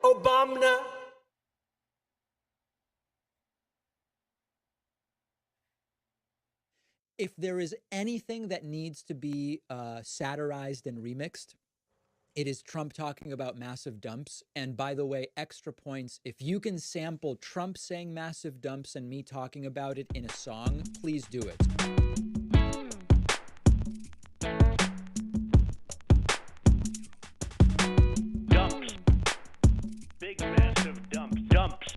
Obama. If there is anything that needs to be satirized and remixed, it is Trump talking about massive dumps. And by the way, extra points, if you can sample Trump saying massive dumps and me talking about it in a song, please do it. Dumps. Big massive dumps. Dumps.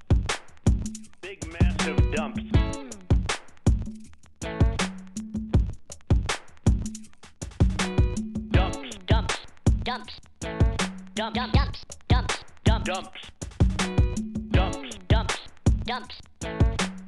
Big massive dumps. Dumps. Dumps. Dumps. Dump. Dumps. Dumps. Dump. Dumps. Dumps. Dumps. Dumps.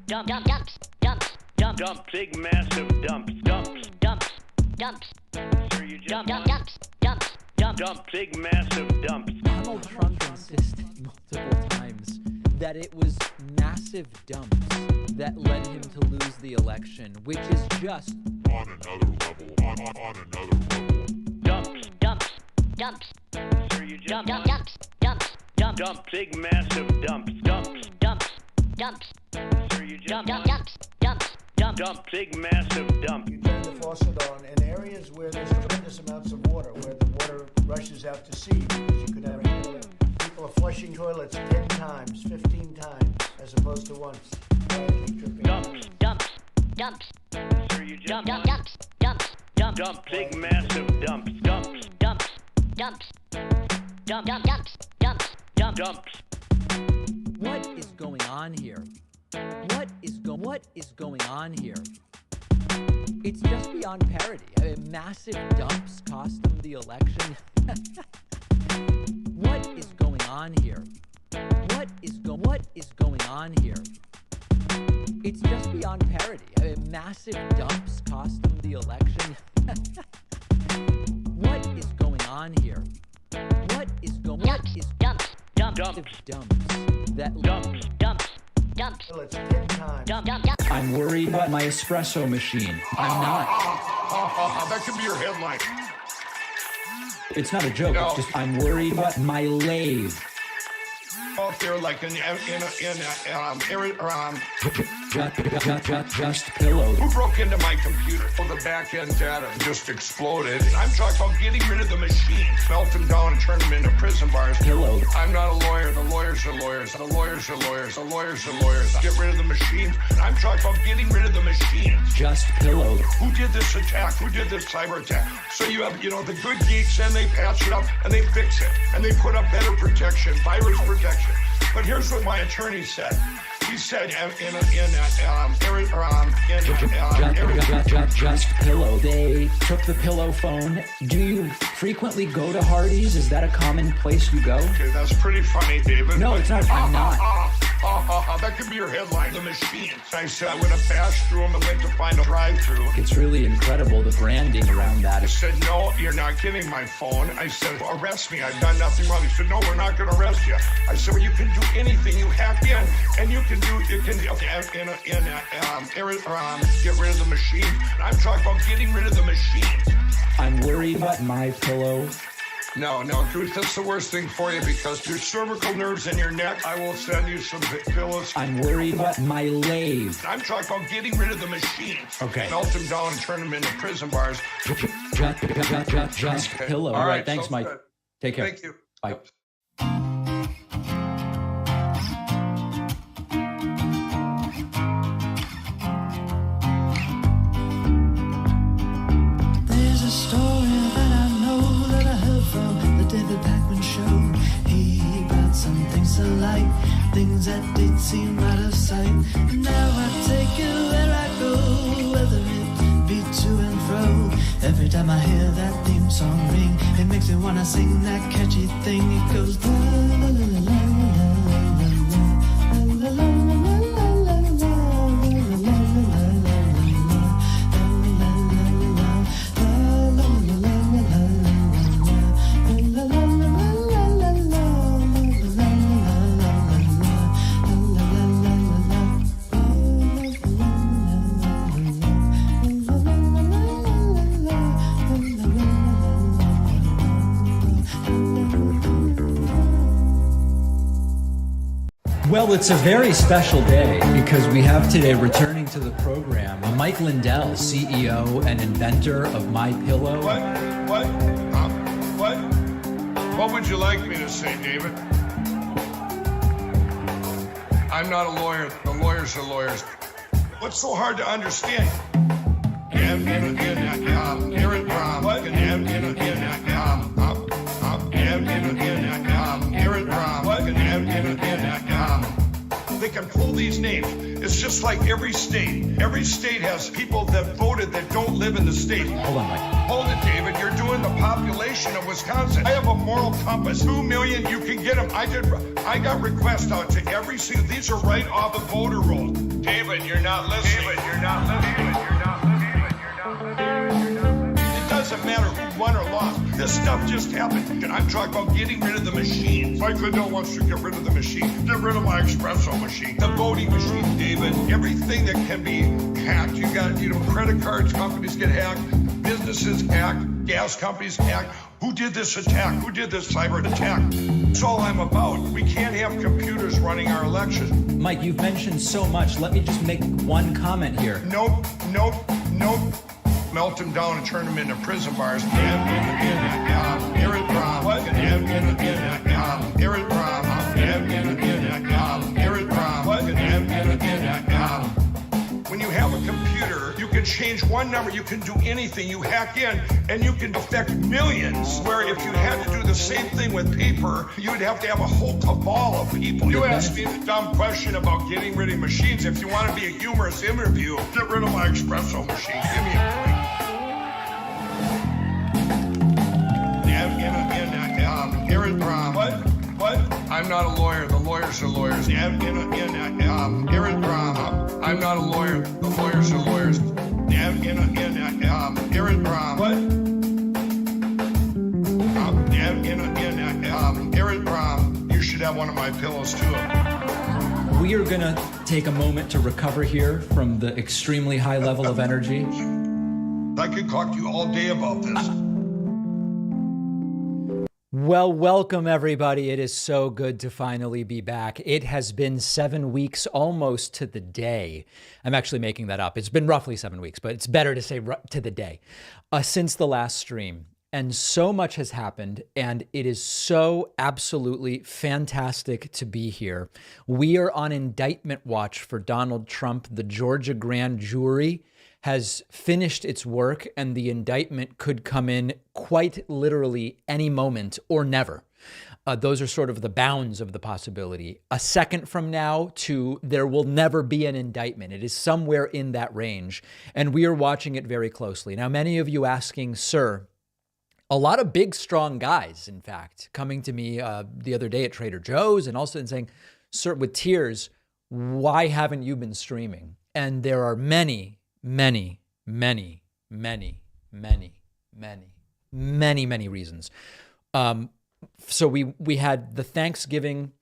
Dump. Dumps. Dumps. Dumps. Dump. Big massive dumps. Dumps. Dumps. Dumps. Sir, you just Dump. won. Dumps. Dumps. Dumps. Dump. Big massive dumps. Donald Trump insisted multiple times that it was massive dumps that led him to lose the election, which is just on another level, on another level. Dumps. Dumps. Dumps. Sir, you just Dump. won. Dumps. Dumps. Dumps. Dump. Big massive dumps. Dumps. Dumps. Dumps. Sir, you just Dump. won. Dumps. Dumps. Dumps. Dump. Big massive dump. You turn the faucet on in areas where there's tremendous amounts of water, where the water rushes out to sea, because you could have people are flushing toilets 10 times, 15 times, as opposed to once. Quietly dripping. Dumps. Dumps. Dumps. Sir, you just Dump. won. Dumps. Dumps. Dumps. Dump. Big massive dumps. Dumps. Dumps. Dumps. Dump. Dumps. Dumps. Dumps. Dumps. what is going on here? What is going on here? It's just beyond parody. I mean, massive dumps cost them the election. What is going on here? What is going on here? It's just beyond parody. I mean, massive dumps cost them the election. What is going on here? Dumps. Dumps. Dumps. Dumps. Dumps that Dumps. Dumps. Dumps. Toilets 10 times. Dump. Dumps. I'm worried about my espresso machine. I'm not. That could be your headline. It's not a joke. No. It's just I'm worried about my lathe. Out there, like in Just pillows. who broke into my computer? Well, the back end data just exploded. I'm talking about getting rid of the machines, melt them down and turn them into prison bars. Pillows. I'm not a lawyer. The lawyers are lawyers. The lawyers are lawyers. The lawyers are lawyers. Get rid of the machines. I'm talking about getting rid of the machines. Just pillows. Who did this attack? Who did this cyber attack? So you have, the good geeks, and they patch it up, and they fix it, and they put up better protection, virus protection. But here's what my attorney said. He said Just pillow. They took the pillow phone. Do you frequently go to Hardee's? Is that a common place you go? Okay, that's pretty funny, David. No, it's not. I'm not. That could be your headline. The machines. I said I'm gonna bash through them and went to find a drive-through. It's really incredible, the branding around that. I said, no, you're not getting my phone. I said, arrest me. I've done nothing wrong. He said, no, we're not going to arrest you. I said, well, you can do anything. You hack in, and you can get rid of the machine. I'm talking about getting rid of the machines. I'm worried about my pillow. No, Truth, that's the worst thing for you because your cervical nerves in your neck, I will send you some pillows. I'm worried about my lathe. I'm talking about getting rid of the machines. Okay. Melt them down and turn them into prison bars. Just pillow. All right, thanks, sounds Mike. good. Take care. Thank you. Bye. There's a story that I know that I heard from the David Packman show. He brought some things to light, things that did seem out of sight. Now I take it where I go, whether it be to and fro. Every time I hear that theme song ring, it makes me wanna sing that catchy thing. It goes la la la la la la la la la la. Well, it's a very special day because we have today returning to the program Mike Lindell, CEO and inventor of My Pillow. What? What? What would you like me to say, David? I'm not a lawyer. The lawyers are lawyers. What's so hard to understand? They can pull these names. It's just like every state. Every state has people that voted that don't live in the state. Hold on, Mike. Hold it, David. You're doing the population of Wisconsin. I have a moral compass. 2 million, you can get them. I got requests out to every single. These are right off the voter rolls. David, you're not listening. David, you're not listening. It doesn't matter who won or lost. This stuff just happened. And I'm talking about getting rid of the machines. Mike Lindell wants to get rid of the machine. Get rid of my espresso machine. The voting machine, David. Everything that can be hacked. You got, credit cards companies get hacked. Businesses hacked. Gas companies hacked. Who did this attack? Who did this cyber attack? That's all I'm about. We can't have computers running our elections. Mike, you've mentioned so much. Let me just make one comment here. Nope. Melt them down and turn them into prison bars. When you have a computer, you can change one number, you can do anything. You hack in and you can affect millions. Where if you had to do the same thing with paper, you would have to have a whole cabal of people. You asked me the dumb question about getting rid of machines. If you want to be a humorous interview, get rid of my espresso machine. Give me a break. What? I'm not a lawyer. The lawyers are lawyers. I'm not a lawyer. The lawyers are lawyers. You should have one of my pillows too. We are going to take a moment to recover here from the extremely high level of energy. I could talk to you all day about this. Well, welcome everybody. It is so good to finally be back. It has been 7 weeks, almost to the day. I'm actually making that up. It's been roughly 7 weeks, but it's better to say to the day since the last stream. And so much has happened, and it is so absolutely fantastic to be here. We are on indictment watch for Donald Trump. The Georgia grand jury has finished its work, and the indictment could come in quite literally any moment or never. Those are sort of the bounds of the possibility. A second from now to there will never be an indictment. It is somewhere in that range, and we are watching it very closely. Now, many of you asking, sir, a lot of big, strong guys, in fact, coming to me the other day at Trader Joe's and also saying, sir, with tears, why haven't you been streaming? And there are many reasons. So we had the Thanksgiving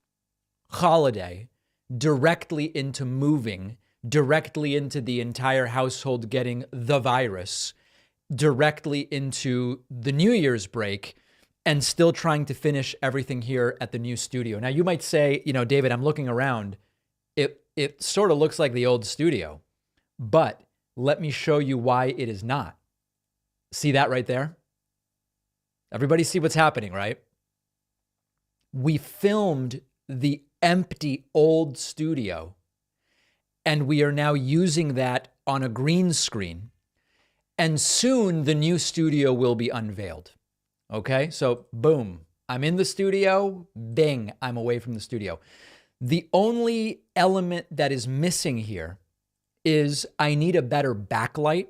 holiday directly into moving, directly into the entire household getting the virus, directly into the New Year's break, and still trying to finish everything here at the new studio. Now, you might say, David, I'm looking around. It sort of looks like the old studio, but let me show you why it is not. See that right there? Everybody see what's happening, right? We filmed the empty old studio, and we are now using that on a green screen. And soon the new studio will be unveiled. Okay, so boom, I'm in the studio, bing, I'm away from the studio. The only element that is missing here is I need a better backlight.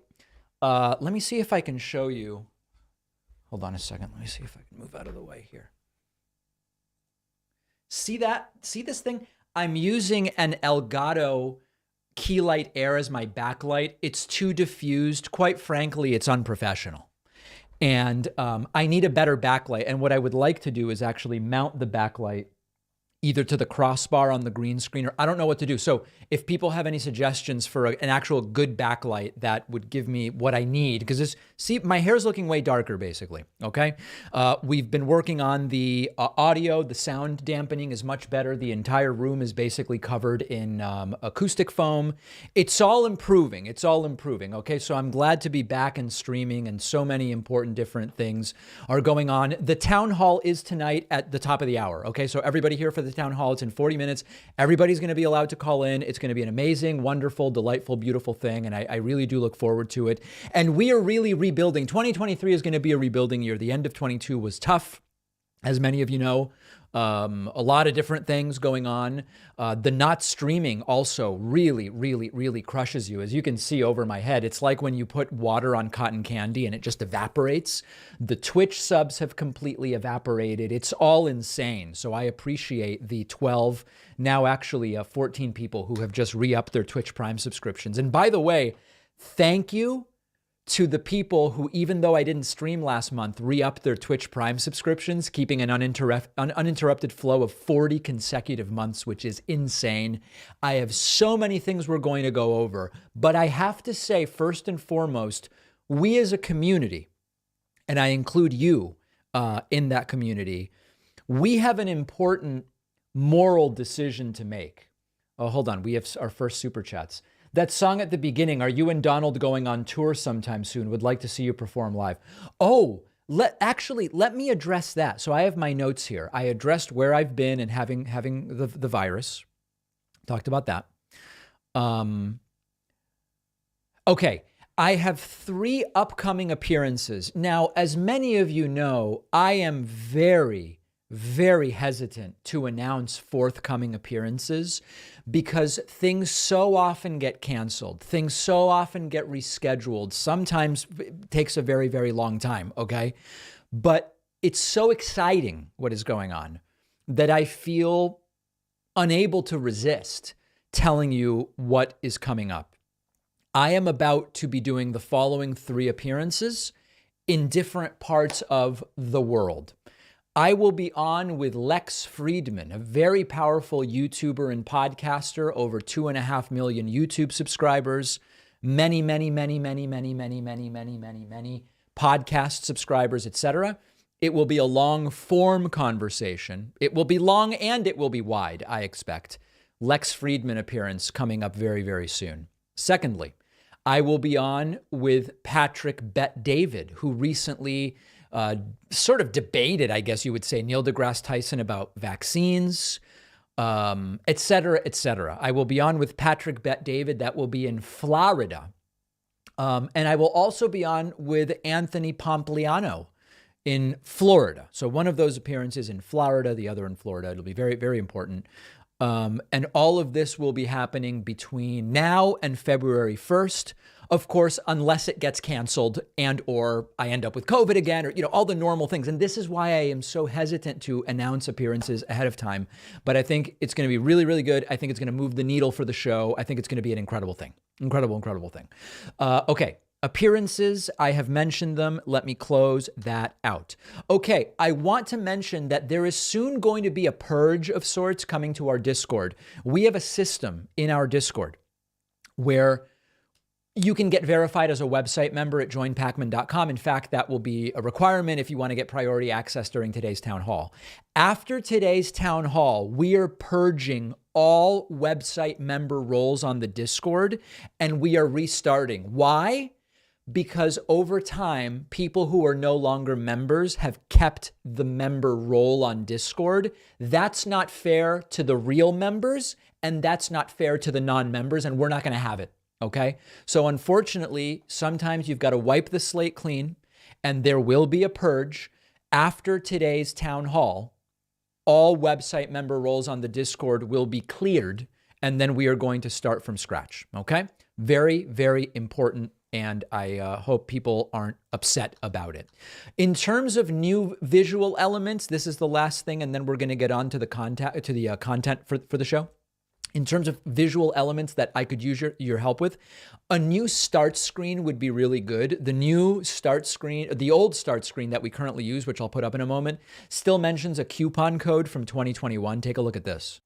Let me see if I can show you. Hold on a second. Let me see if I can move out of the way here. See that? See this thing? I'm using an Elgato Keylight Air as my backlight. It's too diffused. Quite frankly, it's unprofessional. And I need a better backlight. And what I would like to do is actually mount the backlight either to the crossbar on the green screen, or I don't know what to do. So if people have any suggestions for an actual good backlight that would give me what I need, because see, my hair's looking way darker, basically, okay? We've been working on the audio. The sound dampening is much better. The entire room is basically covered in acoustic foam. It's all improving. It's all improving, okay? So I'm glad to be back and streaming, and so many important different things are going on. The town hall is tonight at the top of the hour, okay? So everybody here for the town hall, it's in 40 minutes. Everybody's going to be allowed to call in. It's going to be an amazing, wonderful, delightful, beautiful thing, and I really do look forward to it. And we are really rebuilding. 2023 is going to be a rebuilding year. The end of 22 was tough, as many of you know. A lot of different things going on. The not streaming also really, really, really crushes you. As you can see over my head, it's like when you put water on cotton candy and it just evaporates. The Twitch subs have completely evaporated. It's all insane. So I appreciate the 12, now actually 14 people who have just re-upped their Twitch Prime subscriptions. And by the way, thank you to the people who, even though I didn't stream last month, re-upped their Twitch Prime subscriptions, keeping an uninterrupted flow of 40 consecutive months, which is insane. I have so many things we're going to go over, but I have to say, first and foremost, we as a community, and I include you in that community, we have an important moral decision to make. Oh, hold on. We have our first super chats. That song at the beginning, are you and Donald going on tour sometime soon? Would like to see you perform live. Oh, let me address that. So I have my notes here. I addressed where I've been and having the virus. Talked about that. Okay. I have 3 upcoming appearances. Now, as many of you know, I am very, very hesitant to announce forthcoming appearances because things so often get canceled. Things so often get rescheduled. Sometimes it takes a very, very long time, okay? But it's so exciting what is going on that I feel unable to resist telling you what is coming up. I am about to be doing the following 3 appearances in different parts of the world. I will be on with Lex Friedman, a very powerful YouTuber and podcaster, over 2.5 million YouTube subscribers, many podcast subscribers, etc. It will be a long form conversation. It will be long and it will be wide, I expect. Lex Friedman appearance coming up very, very soon. Secondly, I will be on with Patrick Bet-David, who recently sort of debated, I guess you would say, Neil deGrasse Tyson about vaccines, et cetera, et cetera. I will be on with Patrick Bet-David. That will be in Florida. And I will also be on with Anthony Pompliano in Florida. So one of those appearances in Florida, the other in Florida. It'll be very, very important. And all of this will be happening between now and February 1st. Of course, unless it gets canceled and or I end up with COVID again, or, all the normal things. And this is why I am so hesitant to announce appearances ahead of time. But I think it's going to be really, really good. I think it's going to move the needle for the show. I think it's going to be an incredible thing. Incredible thing. Okay. Appearances, I have mentioned them. Let me close that out. Okay, I want to mention that there is soon going to be a purge of sorts coming to our Discord. We have a system in our Discord where you can get verified as a website member at joinpacman.com. In fact, that will be a requirement if you want to get priority access during today's town hall. After today's town hall, we are purging all website member roles on the Discord, and we are restarting. Why? Because over time, people who are no longer members have kept the member role on Discord. That's not fair to the real members, and that's not fair to the non-members, and we're not going to have it. Okay. So unfortunately, sometimes you've got to wipe the slate clean, and there will be a purge after today's town hall. All website member roles on the Discord will be cleared, and then we are going to start from scratch. Okay. Very, very important. And I hope people aren't upset about it. In terms of new visual elements, this is the last thing, and then we're going to get on to the content for the show. in terms of visual elements that I could use your help with, a new start screen would be really good. The new start screen, the old start screen that we currently use, which I'll put up in a moment, still mentions a coupon code from 2021. Take a look at this.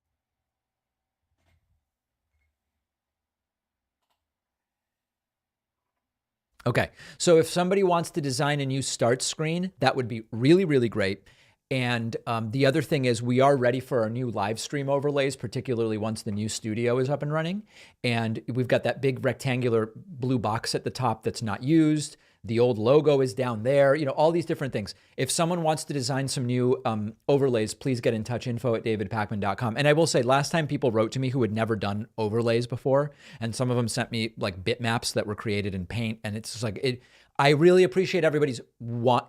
Okay, so if somebody wants to design a new start screen, that would be really, really great. And the other thing is we are ready for our new live stream overlays, particularly once the new studio is up and running. And we've got that big rectangular blue box at the top that's not used. The old logo is down there, you know, all these different things. If someone wants to design some new overlays, please get in touch, info@davidpakman.com. And I will say, last time people wrote to me who had never done overlays before, and some of them sent me like bitmaps that were created in Paint. And it's just like, I really appreciate everybody's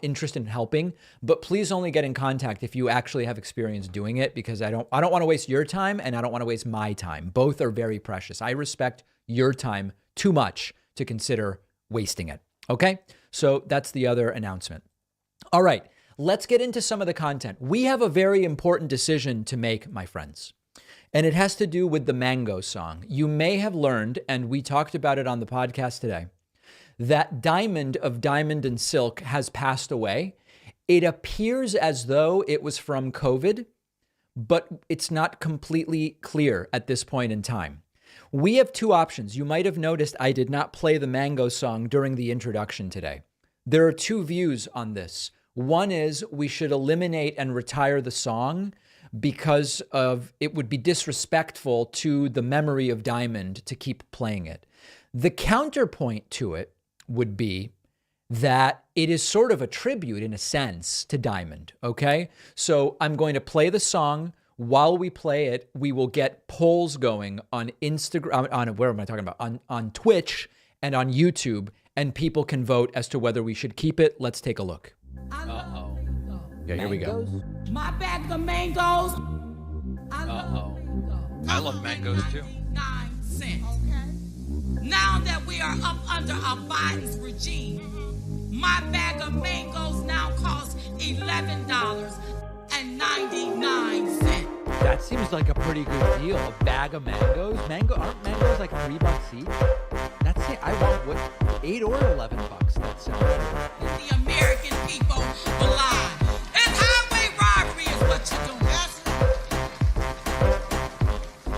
interest in helping, but please only get in contact if you actually have experience doing it, because I don't want to waste your time and I don't want to waste my time. Both are very precious. I respect your time too much to consider wasting it. Okay, so that's the other announcement. All right, let's get into some of the content. We have a very important decision to make, my friends, and it has to do with the Mango song. You may have learned, and we talked about it on the podcast today, that Diamond of Diamond and Silk has passed away. It appears as though it was from COVID, but it's not completely clear at this point in time. We have two options. You might have noticed I did not play the Mango song during the introduction today. There are two views on this. One is we should eliminate and retire the song because of it would be disrespectful to the memory of Diamond to keep playing it. The counterpoint to it would be that it is sort of a tribute in a sense to Diamond, okay? So I'm going to play the song. While we play it, we will get polls going on Instagram, where am I talking about? On Twitch and on YouTube, and people can vote as to whether we should keep it. Let's take a look. Uh-oh. Yeah, here we go. My bag of mangoes. Uh-oh. I love mangoes too. 9 cents. Now that we are up under a Biden's regime, my bag of mangoes now costs $11.99. That seems like a pretty good deal. A bag of mangoes. Aren't mangoes like $3 each? That's it. I want what, $8 or $11. That sounds good. The American people alive. And highway robbery is what you're doing.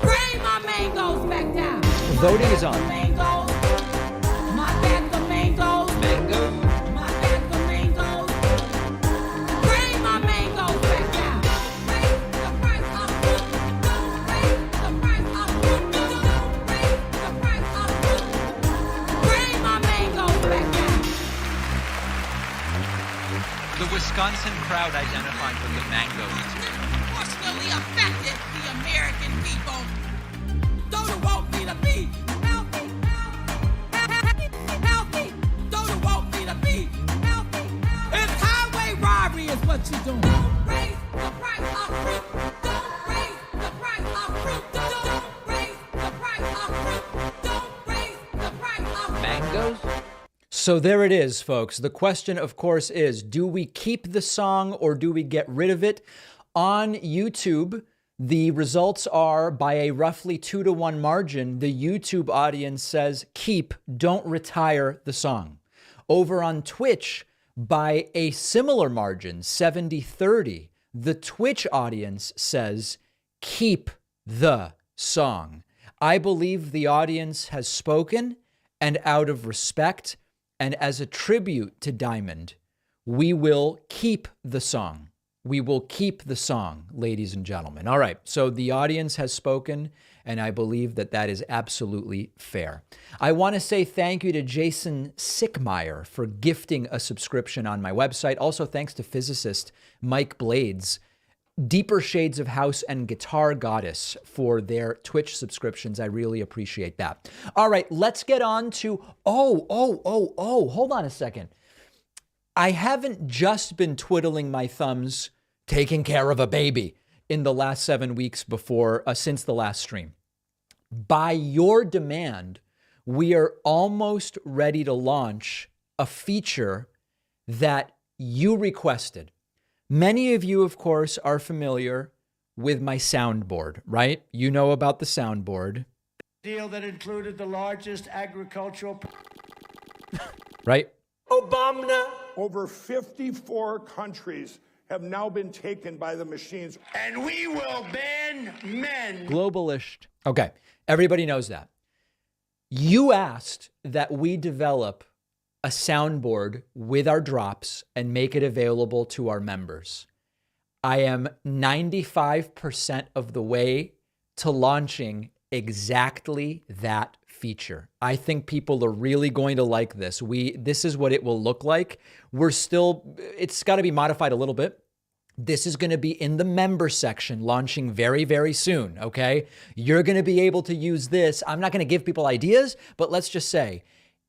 Bring my mangoes back down. Voting is on. Mangoes. My bag of mangoes. Mangoes. My bag of mangoes. Bring my mangoes back down. Raise the price of fruit. Don't raise the price of fruit. Don't raise the price of fruit. Bring my mangoes back down. The Wisconsin crowd identified with the mangoes. Disproportionately affected the American people. Those who want me to be healthy, healthy. Those who want me to be healthy. It's highway robbery is what you're doing. Don't raise the price of fruit. Don't raise the price of fruit. Don't raise the price of fruit. Don't raise the price of Mangoes? So there it is, folks. The question, of course, is, do we keep the song or do we get rid of it? On YouTube, the results are by a roughly 2-to-1 margin. The YouTube audience says keep, don't retire the song. Over on Twitch, by a similar margin, 70-30, the Twitch audience says keep the song. I believe the audience has spoken, and out of respect and as a tribute to Diamond, we will keep the song. We will keep the song, ladies and gentlemen. All right, so the audience has spoken, and I believe that that is absolutely fair. I want to say thank you to Jason Sickmeyer for gifting a subscription on my website. Also, thanks to physicist Mike Blades, Deeper Shades of House and Guitar Goddess for their Twitch subscriptions. I really appreciate that. All right, let's get on to, hold on a second. I haven't just been twiddling my thumbs, taking care of a baby in the last 7 weeks since the last stream. By your demand, we are almost ready to launch a feature that you requested. Many of you, of course, are familiar with my soundboard, right? You know about the soundboard. Deal that included the largest agricultural. Right? Obama. Over 54 countries have now been taken by the machines. And we will ban men. Globalist. Okay, everybody knows that. You asked that we develop a soundboard with our drops and make it available to our members. I am 95% of the way to launching exactly that feature. I think people are really going to like this. This is what it will look like. It's got to be modified a little bit. This is going to be in the member section, launching very, very soon, okay? You're going to be able to use this. I'm not going to give people ideas, but let's just say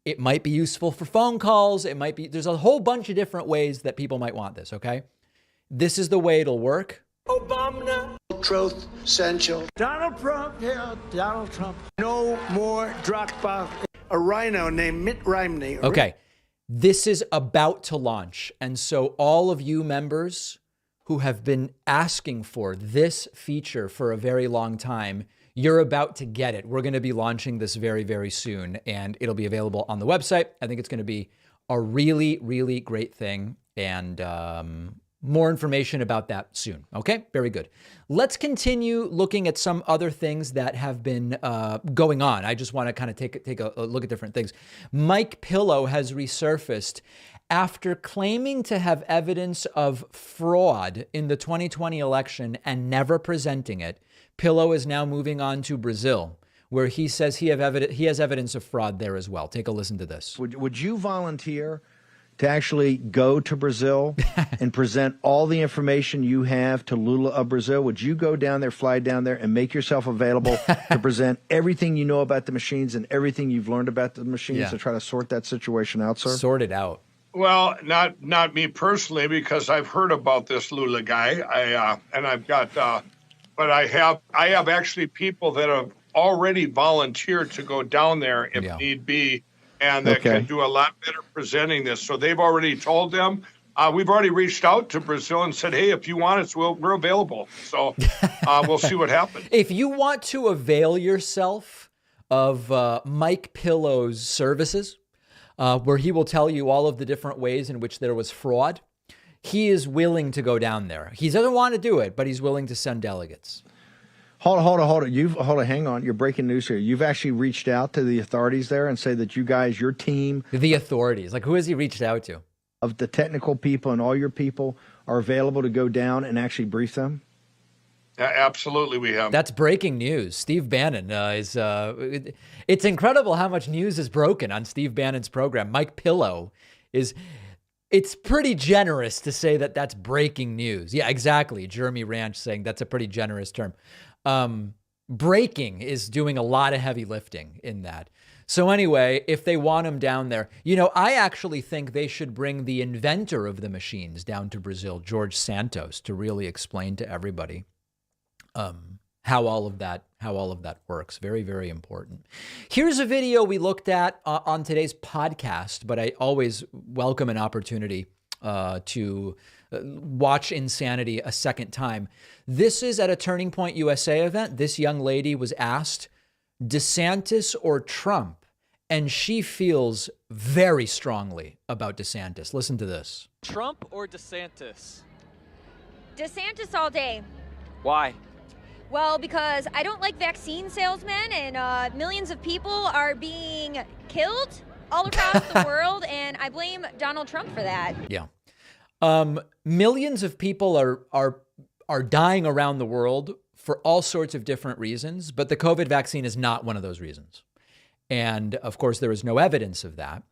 it might be useful for phone calls. There's a whole bunch of different ways that people might want this, okay? This is the way it'll work. Obama. Truth essential. Donald Trump. Yeah, Donald Trump. No more Dropbox. A rhino named Mitt Romney. Okay. This is about to launch. And so all of you members who have been asking for this feature for a very long time, you're about to get it. We're going to be launching this very, very soon, and it'll be available on the website. I think it's going to be a really, really great thing. And more information about that soon. Okay, very good. Let's continue looking at some other things that have been going on. I just want to kind of take a look at different things. Mike Pillow has resurfaced after claiming to have evidence of fraud in the 2020 election and never presenting it. Pillow is now moving on to Brazil, where he says he has evidence of fraud there as well. Take a listen to this. Would you volunteer to actually go to Brazil and present all the information you have to Lula of Brazil? Would you go down there, fly down there, and make yourself available to present everything you know about the machines and everything you've learned about the machines to try to sort that situation out, sir? Sort it out. Well, not me personally, because I've heard about this Lula guy. But I have actually people that have already volunteered to go down there if need be, and that can do a lot better presenting this. So they've already told them. We've already reached out to Brazil and said, hey, if you want us, we're available. So we'll see what happens. If you want to avail yourself of Mike Pillow's services, where he will tell you all of the different ways in which there was fraud, he is willing to go down there. He doesn't want to do it, but he's willing to send delegates. Hold on. Hang on. You're breaking news here. You've actually reached out to the authorities there and say that you guys, your team. The authorities. Like, who has he reached out to? Of the technical people and all your people are available to go down and actually brief them? Absolutely, we have. That's breaking news. Steve Bannon is. It's incredible how much news is broken on Steve Bannon's program. Mike Pillow is. It's pretty generous to say that that's breaking news. Yeah, exactly. Jeremy Ranch saying that's a pretty generous term. Breaking is doing a lot of heavy lifting in that. So anyway, if they want him down there, I actually think they should bring the inventor of the machines down to Brazil, George Santos, to really explain to everybody how all of that works. Very, very important. Here's a video we looked at on today's podcast, but I always welcome an opportunity to watch insanity a second time. This is at a Turning Point USA event. This young lady was asked, DeSantis or Trump? And she feels very strongly about DeSantis. Listen to this. Trump or DeSantis? DeSantis all day. Why? Well, because I don't like vaccine salesmen, and millions of people are being killed all across the world, and I blame Donald Trump for that. Yeah. Millions of people are dying around the world for all sorts of different reasons, but the COVID vaccine is not one of those reasons. And of course, there is no evidence of that.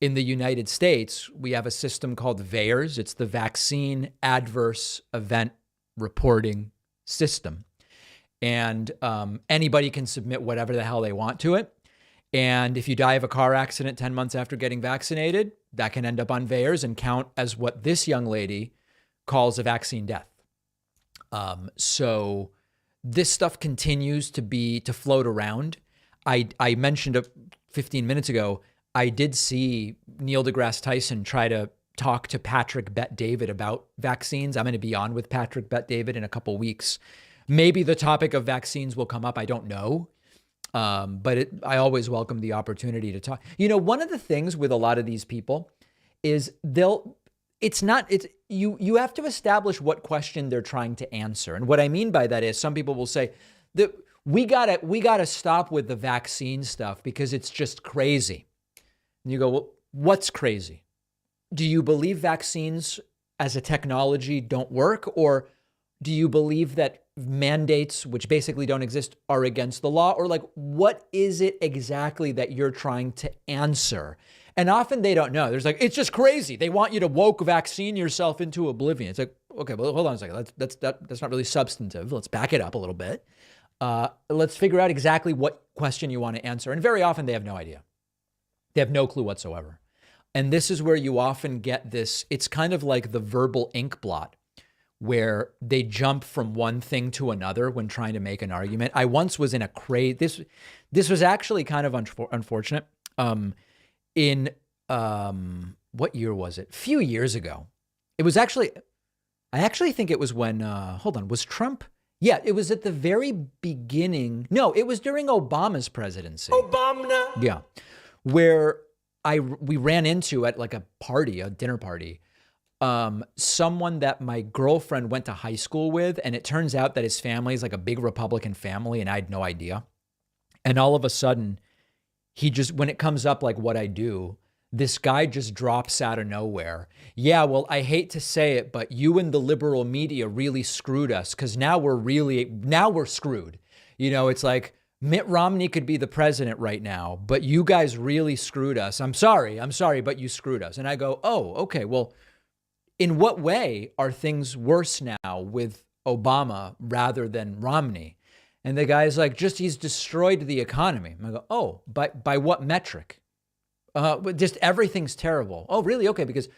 In the United States, we have a system called VAERS. It's the Vaccine Adverse Event Reporting System. And anybody can submit whatever the hell they want to it. And if you die of a car accident 10 months after getting vaccinated, that can end up on VAERS and count as what this young lady calls a vaccine death. So this stuff continues to float around. I mentioned 15 minutes ago, I did see Neil deGrasse Tyson try to talk to Patrick Bet-David about vaccines. I'm going to be on with Patrick Bet-David in a couple weeks. Maybe the topic of vaccines will come up. I don't know. But I always welcome the opportunity to talk. You know, one of the things with a lot of these people is you have to establish what question they're trying to answer. And what I mean by that is some people will say that we gotta stop with the vaccine stuff because it's just crazy. And you go, well, what's crazy? Do you believe vaccines as a technology don't work? Or do you believe that mandates, which basically don't exist, are against the law? Or like, what is it exactly that you're trying to answer? And often they don't know. There's like, it's just crazy. They want you to woke vaccine yourself into oblivion. It's like, okay, well, hold on a second. That's not really substantive. Let's back it up a little bit. Let's figure out exactly what question you want to answer. And very often they have no idea. They have no clue whatsoever. And this is where you often get this. It's kind of like the verbal ink blot where they jump from one thing to another when trying to make an argument. I once was in a crazy, this was actually kind of unfortunate. In what year was it? A few years ago. It was actually, I actually think it was when, was Trump? Yeah, it was at the very beginning. No, it was during Obama's presidency. Obama. Yeah, where we ran into at like a party, a dinner party, someone that my girlfriend went to high school with, and it turns out that his family is like a big Republican family, and I had no idea. And all of a sudden, he just, when it comes up like what I do, this guy just drops out of nowhere. Yeah, well, I hate to say it, but you and the liberal media really screwed us because now we're screwed. You know, it's like Mitt Romney could be the president right now, but you guys really screwed us. I'm sorry, but you screwed us. And I go, oh, okay, well, in what way are things worse now with Obama rather than Romney? And the guy's like, he's destroyed the economy. And I go, oh, by what metric? Just everything's terrible. Oh, really? Okay, because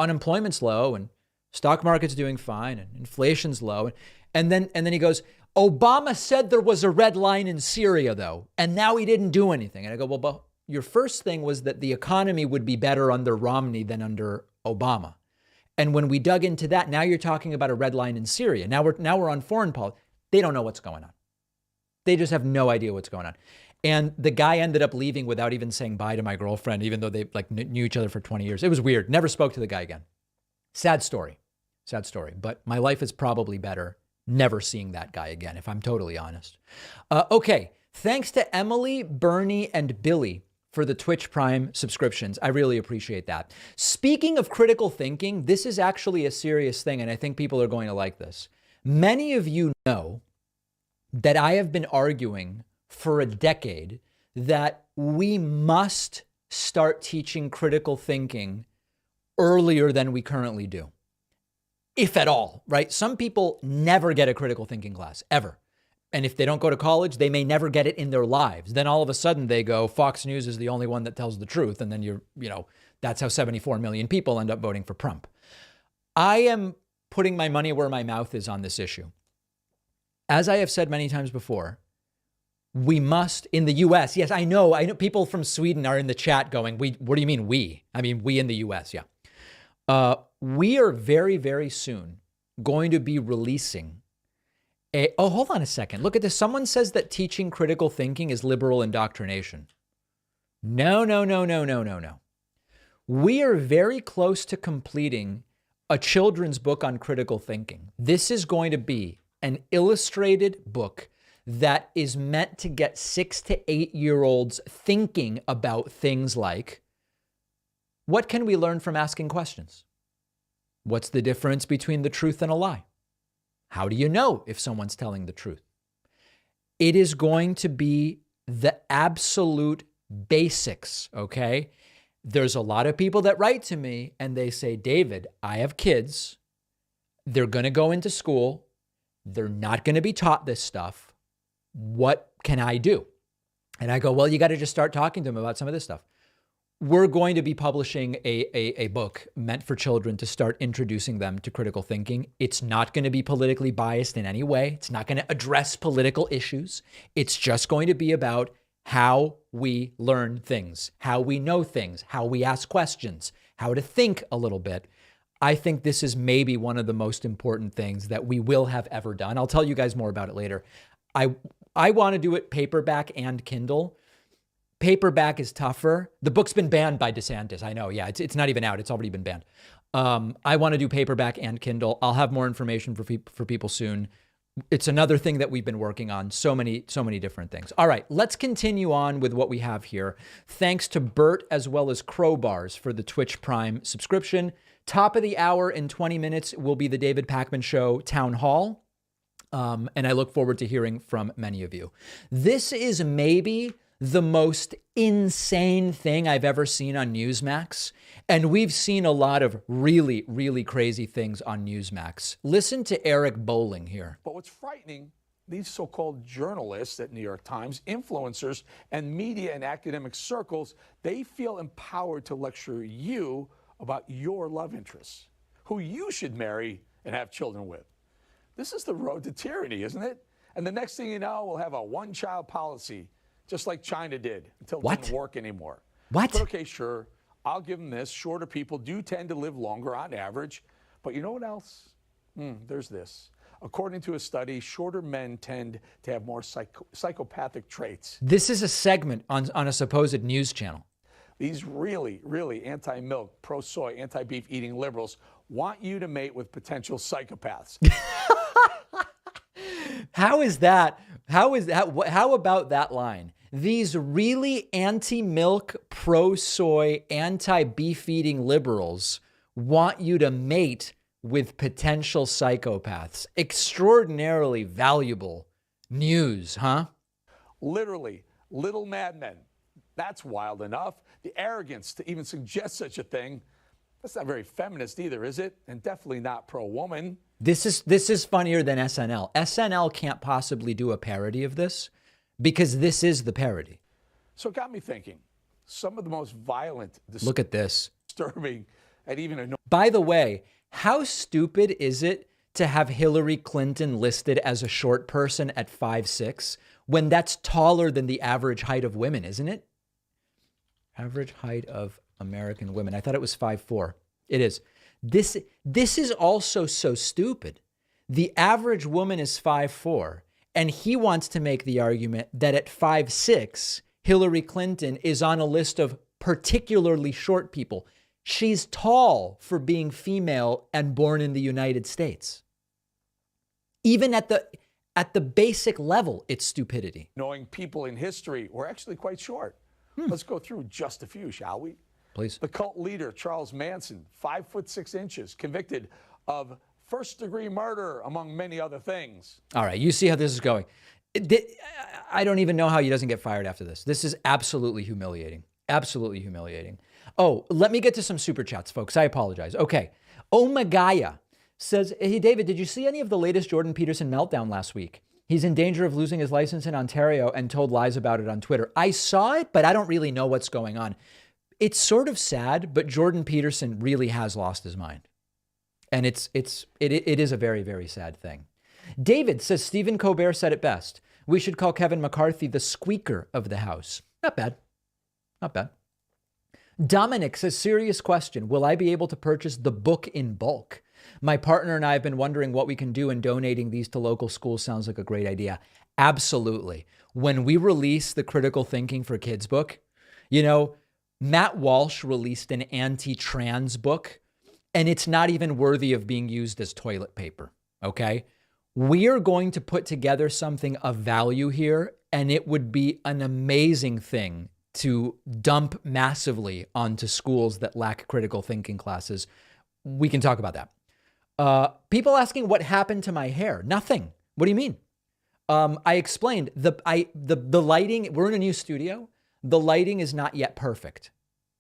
unemployment's low and stock market's doing fine and inflation's low. And then he goes, Obama said there was a red line in Syria, though, and now he didn't do anything. And I go, well, but your first thing was that the economy would be better under Romney than under Obama. And when we dug into that, now you're talking about a red line in Syria. Now we're on foreign policy. They don't know what's going on. They just have no idea what's going on. And the guy ended up leaving without even saying bye to my girlfriend, even though they like knew each other for 20 years. It was weird. Never spoke to the guy again. Sad story. But my life is probably better never seeing that guy again, if I'm totally honest. Okay. Thanks to Emily, Bernie, and Billy for the Twitch Prime subscriptions. I really appreciate that. Speaking of critical thinking, this is actually a serious thing, and I think people are going to like this. Many of you know that I have been arguing for a decade that we must start teaching critical thinking earlier than we currently do, if at all, right? Some people never get a critical thinking class, ever. And if they don't go to college, they may never get it in their lives. Then all of a sudden they go, Fox News is the only one that tells the truth. And then that's how 74 million people end up voting for Trump. I am putting my money where my mouth is on this issue. As I have said many times before, we must, in the US, yes, I know people from Sweden are in the chat going, what do you mean we? I mean, we in the US, yeah. We are very, very soon going to be releasing hold on a second. Look at this. Someone says that teaching critical thinking is liberal indoctrination. No. We are very close to completing a children's book on critical thinking. This is going to be an illustrated book that is meant to get 6 to 8-year-olds thinking about things like, what can we learn from asking questions? What's the difference between the truth and a lie? How do you know if someone's telling the truth? It is going to be the absolute basics, okay? There's a lot of people that write to me and they say, David, I have kids. They're going to go into school. They're not going to be taught this stuff. What can I do? And I go, well, you got to just start talking to them about some of this stuff. We're going to be publishing a book meant for children to start introducing them to critical thinking. It's not going to be politically biased in any way. It's not going to address political issues. It's just going to be about how we learn things, how we know things, how we ask questions, how to think a little bit. I think this is maybe one of the most important things that we will have ever done. I'll tell you guys more about it later. I want to do it paperback and Kindle. Paperback is tougher. The book's been banned by DeSantis. I know. Yeah, it's not even out. It's already been banned. I want to do paperback and Kindle. I'll have more information for people soon. It's another thing that we've been working on. So many different things. All right, let's continue on with what we have here. Thanks to Bert as well as Crowbars for the Twitch Prime subscription. Top of the hour in 20 minutes will be the David Pakman Show Town Hall. And I look forward to hearing from many of you. This is maybe the most insane thing I've ever seen on Newsmax. And we've seen a lot of really, really crazy things on Newsmax. Listen to Eric Bowling here. But what's frightening, these so-called journalists at New York Times, influencers, and media and academic circles, they feel empowered to lecture you about your love interests, who you should marry and have children with. This is the road to tyranny, isn't it? And the next thing you know, we'll have a one-child policy, just like China did, until it didn't work anymore. What? But okay, sure, I'll give them this. Shorter people do tend to live longer on average. But you know what else? There's this. According to a study, shorter men tend to have more psychopathic traits. This is a segment on a supposed news channel. These really, really anti-milk, pro-soy, anti-beef eating liberals want you to mate with potential psychopaths. How is that? How about that line? These really anti-milk, pro-soy, anti-beef eating liberals want you to mate with potential psychopaths. Extraordinarily valuable news, huh? Literally, little madmen. That's wild enough. The arrogance to even suggest such a thing. That's not very feminist either, is it? And definitely not pro-woman. This is funnier than SNL. SNL can't possibly do a parody of this because this is the parody. So it got me thinking. Some of the most violent, look at this, disturbing, and even annoying. By the way, how stupid is it to have Hillary Clinton listed as a short person at 5'6" when that's taller than the average height of women, isn't it? Average height of American women. I thought it was 5'4". It is. This is also so stupid. The average woman is 5'4", and he wants to make the argument that at 5'6", Hillary Clinton is on a list of particularly short people. She's tall for being female and born in the United States. Even at the basic level, it's stupidity. Knowing people in history were actually quite short. Let's go through just a few, shall we? Please. The cult leader, Charles Manson, 5'6", convicted of first-degree murder, among many other things. All right, you see how this is going. I don't even know how he doesn't get fired after this. This is absolutely humiliating. Absolutely humiliating. Oh, let me get to some super chats, folks. I apologize. Okay. Omagaya says, hey, David, did you see any of the latest Jordan Peterson meltdown last week? He's in danger of losing his license in Ontario and told lies about it on Twitter. I saw it, but I don't really know what's going on. It's sort of sad, but Jordan Peterson really has lost his mind. And it is a very, very sad thing. David says, Stephen Colbert said it best. We should call Kevin McCarthy the squeaker of the House. Not bad. Not bad. Dominic says, serious question. Will I be able to purchase the book in bulk? My partner and I have been wondering what we can do, and donating these to local schools sounds like a great idea. Absolutely. When we release the Critical Thinking for Kids book, you know, Matt Walsh released an anti-trans book, and it's not even worthy of being used as toilet paper, okay? We are going to put together something of value here, and it would be an amazing thing to dump massively onto schools that lack critical thinking classes. We can talk about that. People asking what happened to my hair. Nothing. What do you mean? I explained the lighting. We're in a new studio. The lighting is not yet perfect.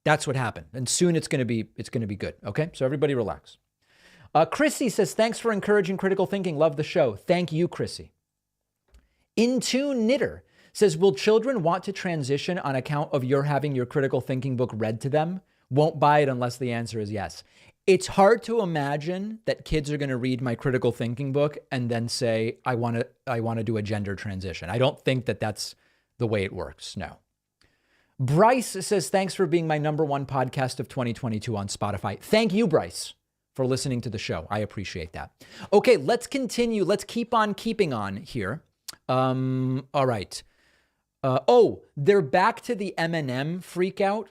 That's what happened. And soon it's going to be good. Okay. So everybody relax. Chrissy says, thanks for encouraging critical thinking. Love the show. Thank you, Chrissy. Intune Knitter says, will children want to transition on account of your having your critical thinking book read to them? Won't buy it unless the answer is yes. It's hard to imagine that kids are going to read my critical thinking book and then say, I want to do a gender transition. I don't think that that's the way it works. No. Bryce says, thanks for being my #1 podcast of 2022 on Spotify. Thank you, Bryce, for listening to the show. I appreciate that. Okay, let's continue. Let's keep on keeping on here. All right. They're back to the M&M freak out.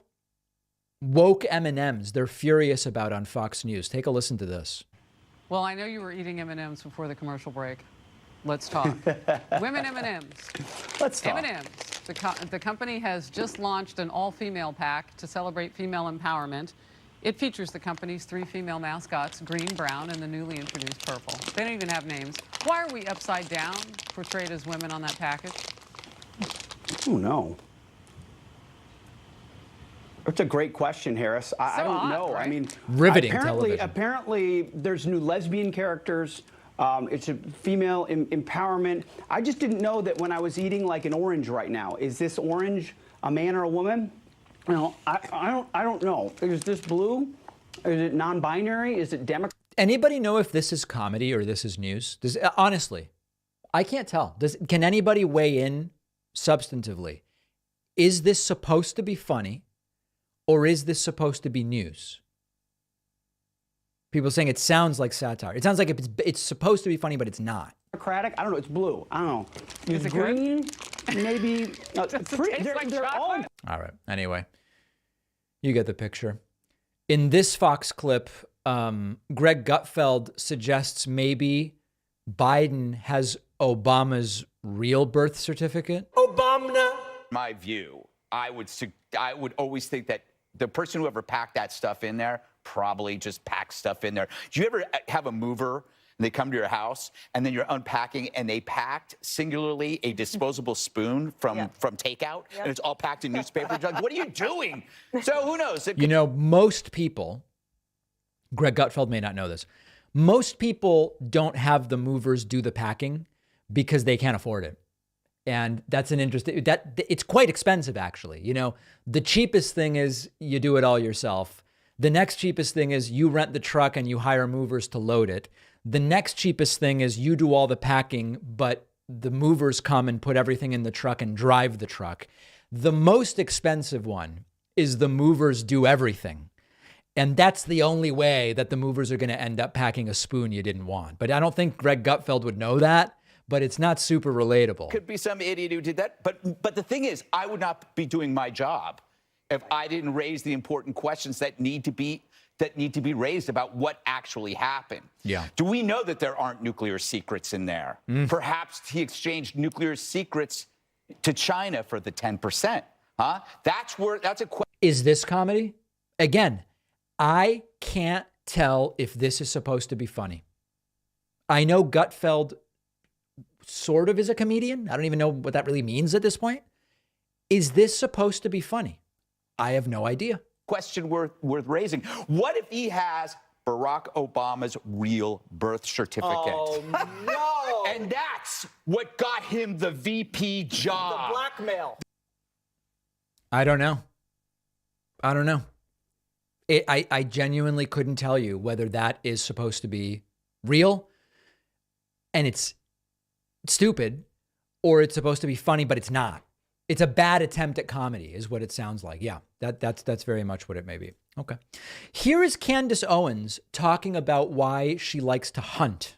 Woke M&Ms. They're furious about on Fox News. Take a listen to this. Well, I know you were eating M&Ms before the commercial break. Let's talk. Women M&Ms. Let's talk. M&Ms. The company has just launched an all-female pack to celebrate female empowerment. It features the company's 3 female mascots, green, brown, and the newly introduced purple. They don't even have names. Why are we upside down, portrayed as women on that package? Oh, no. It's a great question, Harris. I don't know. Right? I mean, riveting apparently, television. Apparently, there's new lesbian characters. It's a female empowerment. I just didn't know that when I was eating like an orange right now. Is this orange a man or a woman? No, I don't know. Is this blue? Is it non-binary? Is it Democrat? Anybody know if this is comedy or this is news? Honestly, I can't tell. Can anybody weigh in substantively? Is this supposed to be funny or is this supposed to be news? People saying it sounds like satire. It sounds like it's supposed to be funny, but it's not. Democratic? I don't know. It's blue. I don't know. Is it green? Maybe. They're all. All right. Anyway, you get the picture. In this Fox clip, Greg Gutfeld suggests maybe Biden has Obama's real birth certificate. Obama. My view, I would always think that the person who ever packed that stuff in there probably just packed stuff in there. Do you ever have a mover and they come to your house and then you're unpacking and they packed singularly a disposable spoon from takeout and it's all packed in newspaper? Like, what are you doing? So who knows? You know, most people, Greg Gutfeld may not know this, most people don't have the movers do the packing because they can't afford it. And that's an interesting, it's quite expensive actually. You know, the cheapest thing is you do it all yourself. The next cheapest thing is you rent the truck and you hire movers to load it. The next cheapest thing is you do all the packing, but the movers come and put everything in the truck and drive the truck. The most expensive one is the movers do everything. And that's the only way that the movers are going to end up packing a spoon you didn't want. But I don't think Greg Gutfeld would know that. But it's not super relatable. Could be some idiot who did that. But the thing is, I would not be doing my job if I didn't raise the important questions that need to be raised about what actually happened. Yeah. Do we know that there aren't nuclear secrets in there? Perhaps he exchanged nuclear secrets to China for the 10%. Huh? That's a question. Is this comedy? Again, I can't tell if this is supposed to be funny. I know Gutfeld sort of is a comedian. I don't even know what that really means at this point. Is this supposed to be funny? I have no idea. Question worth raising. What if he has Barack Obama's real birth certificate? Oh, no. And that's what got him the VP job. The blackmail. I don't know. I genuinely couldn't tell you whether that is supposed to be real and it's stupid, or it's supposed to be funny, but it's not. It's a bad attempt at comedy is what it sounds like. Yeah, that's very much what it may be. Okay. Here is Candace Owens talking about why she likes to hunt.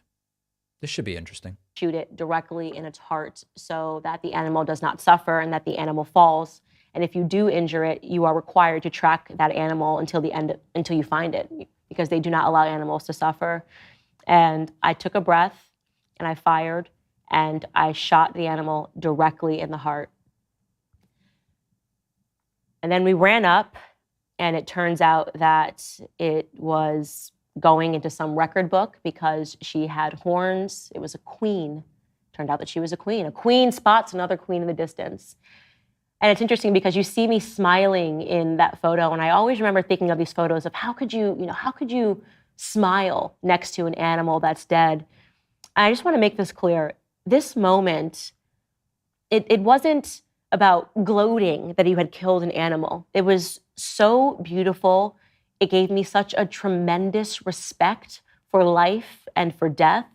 This should be interesting. Shoot it directly in its heart so that the animal does not suffer and that the animal falls. And if you do injure it, you are required to track that animal until you find it, because they do not allow animals to suffer. And I took a breath and I fired and I shot the animal directly in the heart. And then we ran up, and it turns out that it was going into some record book because she had horns. It was a queen. Turned out that she was a queen. A queen spots another queen in the distance. And it's interesting because you see me smiling in that photo, and I always remember thinking of these photos of how could you smile next to an animal that's dead? And I just want to make this clear. This moment, it wasn't about gloating that you had killed an animal. It was so beautiful. It gave me such a tremendous respect for life and for death.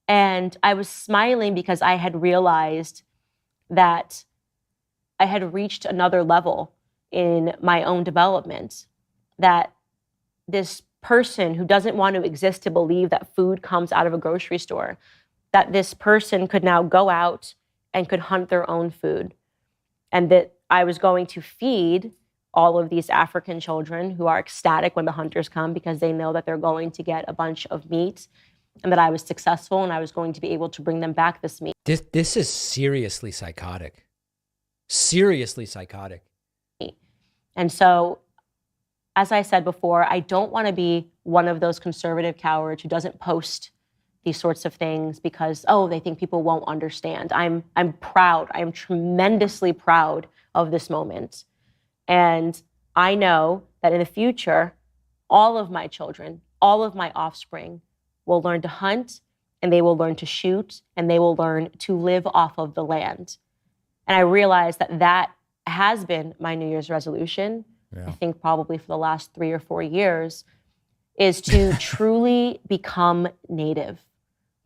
And I was smiling because I had realized that I had reached another level in my own development, that this person who doesn't want to exist to believe that food comes out of a grocery store, that this person could now go out and could hunt their own food, and that I was going to feed all of these African children who are ecstatic when the hunters come because they know that they're going to get a bunch of meat, and that I was successful and I was going to be able to bring them back this meat. This is seriously psychotic. Seriously psychotic. And so, as I said before, I don't want to be one of those conservative cowards who doesn't post these sorts of things because, oh, they think people won't understand. I'm proud. I am tremendously proud of this moment. And I know that in the future, all of my children, all of my offspring will learn to hunt, and they will learn to shoot, and they will learn to live off of the land. And I realize that that has been my New Year's resolution, I think probably for the last 3 or 4 years, is to truly become native,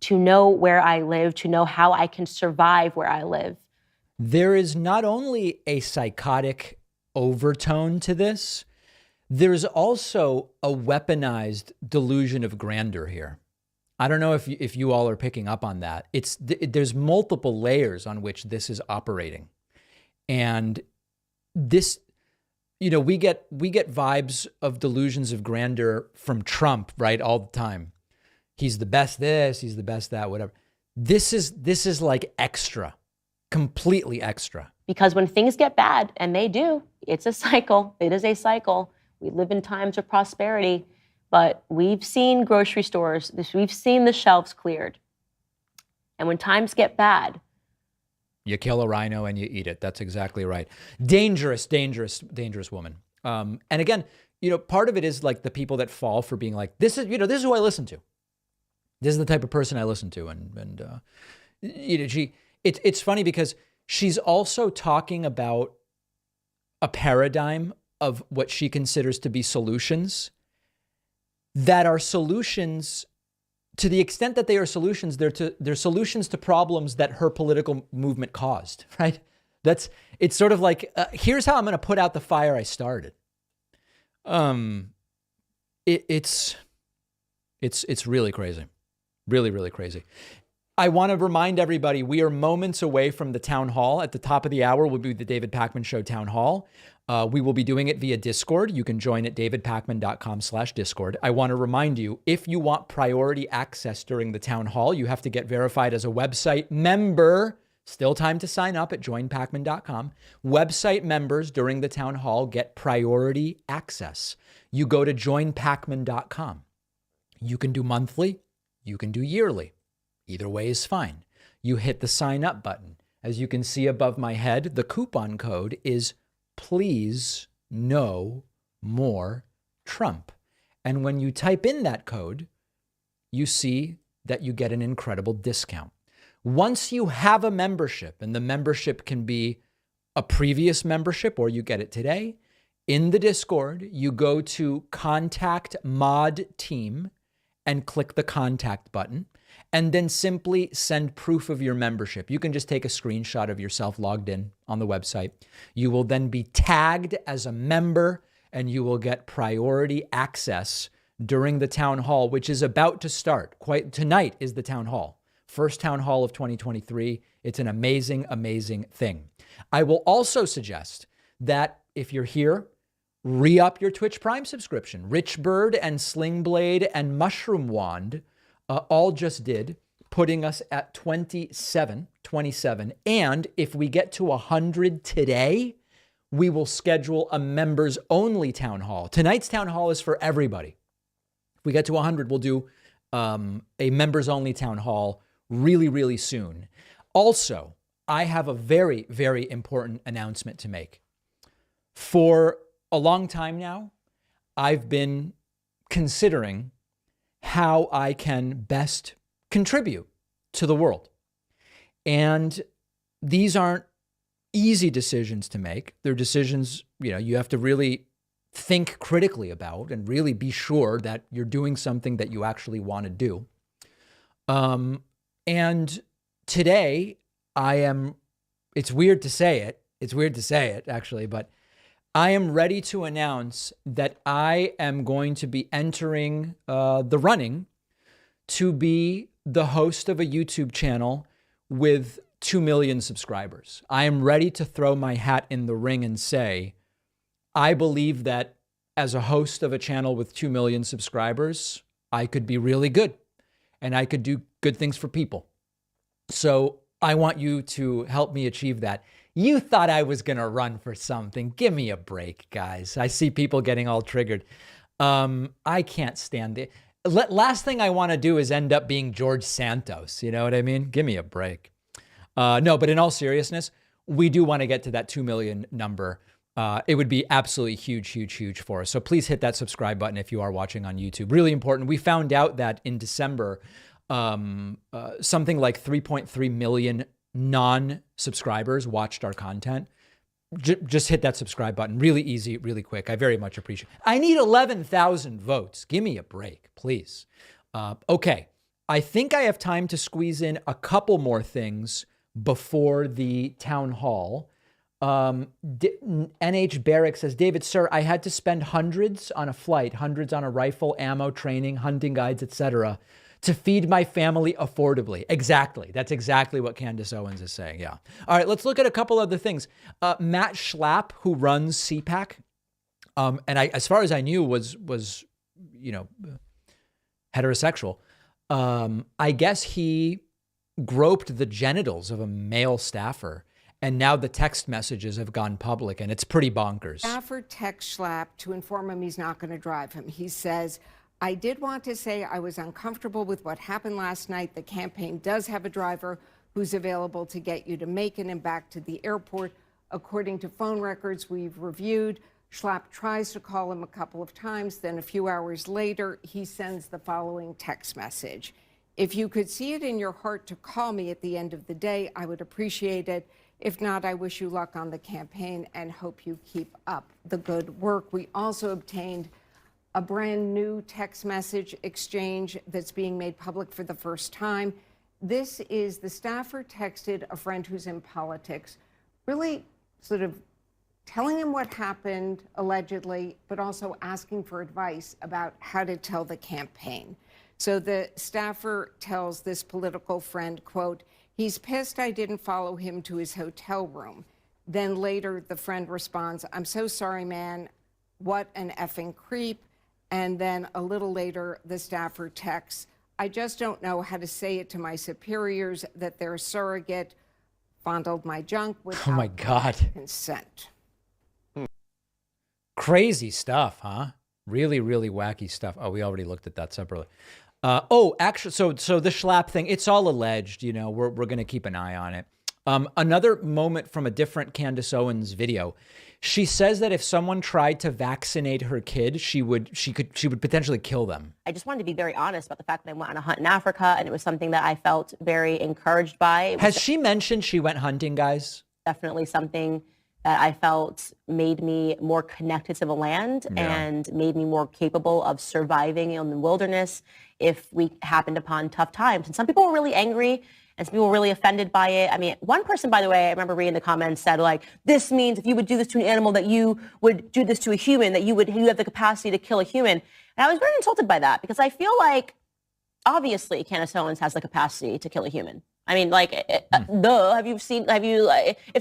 to know where I live, to know how I can survive where I live. There is not only a psychotic overtone to this, there's also a weaponized delusion of grandeur here. I don't know if you all are picking up on that. There's multiple layers on which this is operating. And this, we get vibes of delusions of grandeur from Trump, right? All the time. He's the best this, he's the best that, whatever. This is like extra, completely extra. Because when things get bad, and they do, it's a cycle. It is a cycle. We live in times of prosperity, but we've seen grocery stores, we've seen the shelves cleared. And when times get bad, you kill a rhino and you eat it. That's exactly right. Dangerous, dangerous, dangerous woman. And again, part of it is like the people that fall for being like, this is who I listen to. This is the type of person I listen to. And it's funny because she's also talking about a paradigm of what she considers to be solutions that are solutions to the extent that they are solutions, they're solutions to problems that her political movement caused, right? It's sort of like, here's how I'm going to put out the fire I started. It's really crazy. Really, really crazy. I want to remind everybody, we are moments away from the town hall. At the top of the hour will be the David Pakman Show town hall. We will be doing it via Discord. You can join at davidpakman.com/Discord. I want to remind you, if you want priority access during the town hall, you have to get verified as a website member. Still time to sign up at joinpakman.com. Website members during the town hall get priority access. You go to joinpakman.com. You can do monthly. You can do yearly. Either way is fine. You hit the sign up button. As you can see above my head, the coupon code is please no more Trump. And when you type in that code, you see that you get an incredible discount. Once you have a membership, and the membership can be a previous membership or you get it today, in the Discord, you go to Contact Mod Team and click the contact button, and then simply send proof of your membership. You can just take a screenshot of yourself logged in on the website. You will then be tagged as a member, and you will get priority access during the town hall, which is about to start. Tonight is the town hall. First town hall of 2023. It's an amazing, amazing thing. I will also suggest that if you're here, re-up your Twitch Prime subscription. Richbird and Slingblade and Mushroom Wand all just did, putting us at 27. And if we get to 100 today, we will schedule a members only town hall. Tonight's town hall is for everybody. If we get to 100, we'll do a members only town hall really, really soon. Also, I have a very, very important announcement to make. For a long time now, I've been considering how I can best contribute to the world. And these aren't easy decisions to make. They're decisions, you have to really think critically about and really be sure that you're doing something that you actually want to do. And today it's weird to say it actually, but I am ready to announce that I am going to be entering the running to be the host of a YouTube channel with 2 million subscribers. I am ready to throw my hat in the ring and say, I believe that as a host of a channel with 2 million subscribers, I could be really good and I could do good things for people. So I want you to help me achieve that. You thought I was going to run for something. Give me a break, guys. I see people getting all triggered. I can't stand it. Last thing I want to do is end up being George Santos. You know what I mean? Give me a break. No, but in all seriousness, we do want to get to that 2 million number. It would be absolutely huge, huge, huge for us. So please hit that subscribe button if you are watching on YouTube. Really important. We found out that in December, something like 3.3 million non-subscribers watched our content. Just hit that subscribe button. Really easy, really quick. I very much appreciate it. I need 11,000 votes. Give me a break, please. Okay. I think I have time to squeeze in a couple more things before the town hall. NH Barrick says, David, sir, I had to spend hundreds on a flight, hundreds on a rifle, ammo, training, hunting guides, etc., to feed my family affordably. Exactly. That's exactly what Candace Owens is saying. Yeah. All right, let's look at a couple other things. Matt Schlapp, who runs CPAC, and as far as I knew, was heterosexual. I guess he groped the genitals of a male staffer, and now the text messages have gone public, and it's pretty bonkers. Staffer texts Schlapp to inform him he's not going to drive him. He says, I did want to say I was uncomfortable with what happened last night. The campaign does have a driver who's available to get you to Macon and back to the airport. According to phone records we've reviewed, Schlapp tries to call him a couple of times. Then a few hours later, he sends the following text message. If you could see it in your heart to call me at the end of the day, I would appreciate it. If not, I wish you luck on the campaign and hope you keep up the good work. We also obtained a brand new text message exchange that's being made public for the first time. This is the staffer texted a friend who's in politics, really sort of telling him what happened allegedly, but also asking for advice about how to tell the campaign. So the staffer tells this political friend, quote, he's pissed I didn't follow him to his hotel room. Then later the friend responds, I'm so sorry, man. What an effing creep. And then a little later, the staffer texts, I just don't know how to say it to my superiors that their surrogate fondled my junk without Oh my God. consent. Crazy stuff, huh? Really, really wacky stuff. Oh, we already looked at that separately. Actually, so the Schlapp thing, it's all alleged, we're going to keep an eye on it. Another moment from a different Candace Owens video. She says that if someone tried to vaccinate her kid, she would potentially kill them. I just wanted to be very honest about the fact that I went on a hunt in Africa, and it was something that I felt very encouraged by. Has she mentioned she went hunting, guys? Definitely something that I felt made me more connected to the land and made me more capable of surviving in the wilderness if we happened upon tough times. And some people were really angry and some people were really offended by it. I mean, one person, by the way, I remember reading the comments said, like, this means if you would do this to an animal that you would do this to a human, that you have the capacity to kill a human. And I was very insulted by that because I feel like, obviously, Candace Owens has the capacity to kill a human. I mean, like, if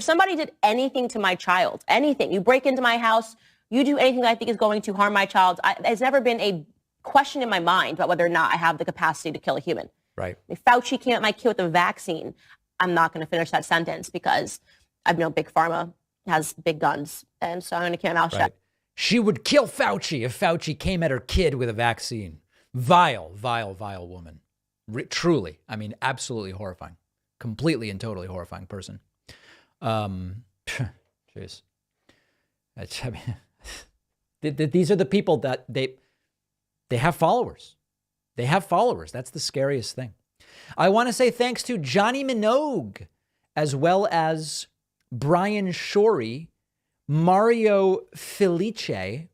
somebody did anything to my child, anything, you break into my house, you do anything that I think is going to harm my child, there's never been a question in my mind about whether or not I have the capacity to kill a human. Right. If Fauci came at my kid with a vaccine, I'm not going to finish that sentence because I know Big Pharma has big guns. And so I'm going to keep my mouth shut. She would kill Fauci if Fauci came at her kid with a vaccine. Vile, vile, vile woman. Truly. I mean, absolutely horrifying. Completely and totally horrifying person. Jeez. These are the people that they have followers. They have followers. That's the scariest thing. I want to say thanks to Johnny Minogue, as well as Brian Shorey, Mario Felice,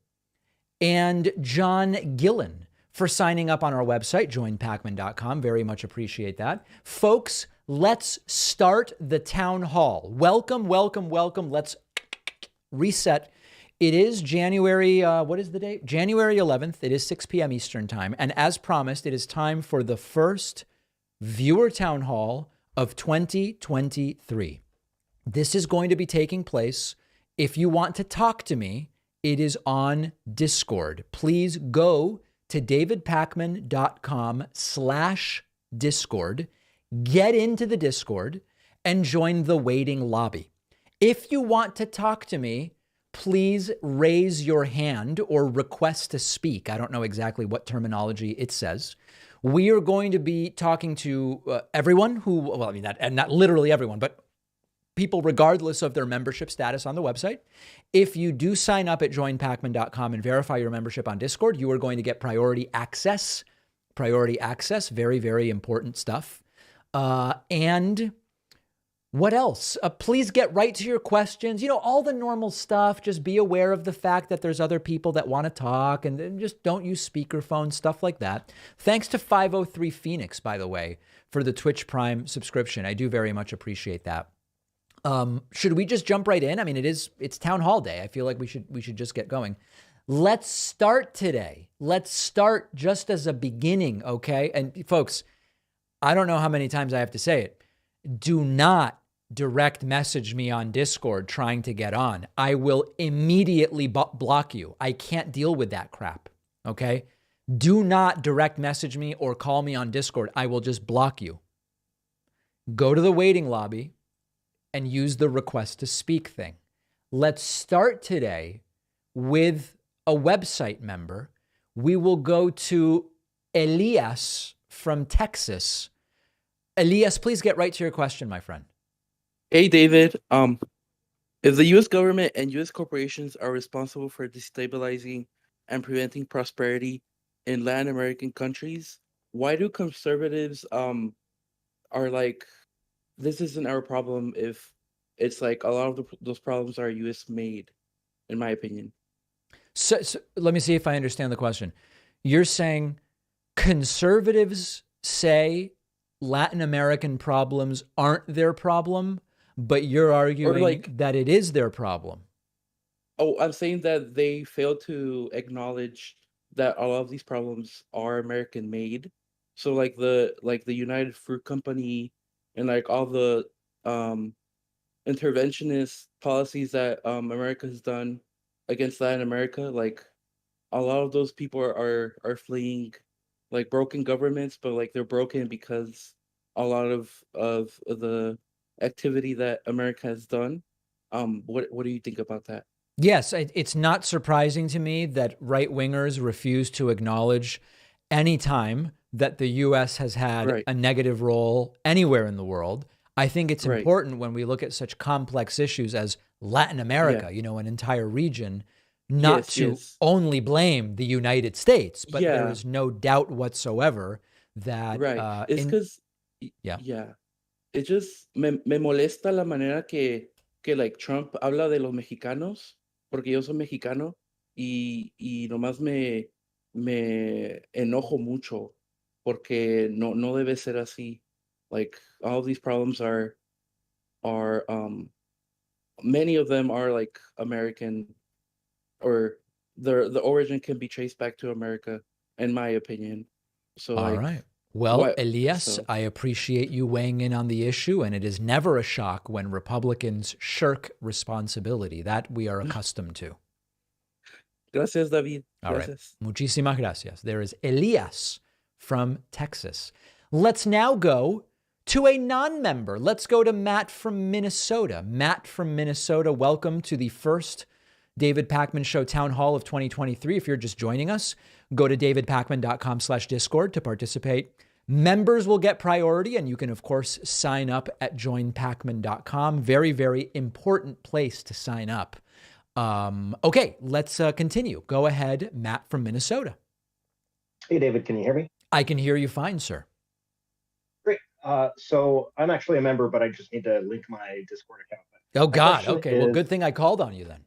and John Gillen for signing up on our website, joinpacman.com. Very much appreciate that. Folks, let's start the town hall. Welcome, welcome, welcome. Let's reset It is January, what is the date? January 11th. It is 6 p.m. Eastern time. And as promised, it is time for the first viewer town hall of 2023. This is going to be taking place. If you want to talk to me, it is on Discord. Please go to davidpakman.com/Discord, get into the Discord, and join the waiting lobby. If you want to talk to me, please raise your hand or request to speak. I don't know exactly what terminology it says. We are going to be talking to everyone who, well, I mean, not literally everyone, but people regardless of their membership status on the website. If you do sign up at joinpakman.com and verify your membership on Discord, you are going to get priority access. Priority access, very, very important stuff. And what else? Please get right to your questions. You know, all the normal stuff. Just be aware of the fact that there's other people that want to talk, and then just don't use speakerphone, stuff like that. Thanks to 503 Phoenix, by the way, for the Twitch Prime subscription. I do very much appreciate that. Should we just jump right in? I mean, it's town hall day. I feel like we should just get going. Let's start today. Let's start just as a beginning, okay? And folks, I don't know how many times I have to say it. Do not direct message me on Discord trying to get on. I will immediately block you. I can't deal with that crap, okay? Do not direct message me or call me on Discord. I will just block you. Go to the waiting lobby and use the request to speak thing. Let's start today with a website member. We will go to Elias from Texas. Elias, please get right to your question, my friend. Hey, David. If the U.S. government and U.S. corporations are responsible for destabilizing and preventing prosperity in Latin American countries, why do conservatives are like, this isn't our problem if it's like a lot of those problems are U.S. made, in my opinion? So let me see if I understand the question. You're saying conservatives say Latin American problems aren't their problem, but you're arguing that it is their problem. Oh, I'm saying that they fail to acknowledge that a lot of these problems are American made. So like the United Fruit Company and like all the interventionist policies that America has done against Latin America, like a lot of those people are fleeing like broken governments, but like they're broken because a lot of the activity that America has done. What do you think about that? Yes, it's not surprising to me that right-wingers refuse to acknowledge any time that the U.S. has had a negative role anywhere in the world. I think it's important when we look at such complex issues as Latin America, you know, an entire region, not to only blame the United States, but there is no doubt whatsoever that it's because it just me molesta la manera que like Trump habla de los mexicanos, porque yo soy mexicano y nomás me enojo mucho porque no debe ser así. Like all these problems are many of them are like American, or the origin can be traced back to America, in my opinion. So all right. Well, Elias, I appreciate you weighing in on the issue, and it is never a shock when Republicans shirk responsibility. That we are accustomed to. Gracias, David. All right. Muchísimas gracias. There is Elias from Texas. Let's now go to a non-member. Let's go to Matt from Minnesota. Matt from Minnesota, welcome to the first David Pakman Show Town Hall of 2023. If you're just joining us, go to davidpakman.com/Discord to participate. Members will get priority, and you can, of course, sign up at joinpakman.com. Very, very important place to sign up. Okay, let's continue. Go ahead, Matt from Minnesota. Hey, David, can you hear me? I can hear you fine, sir. Great. So I'm actually a member, but I just need to link my Discord account. Oh, God. Okay. Well, good thing I called on you then.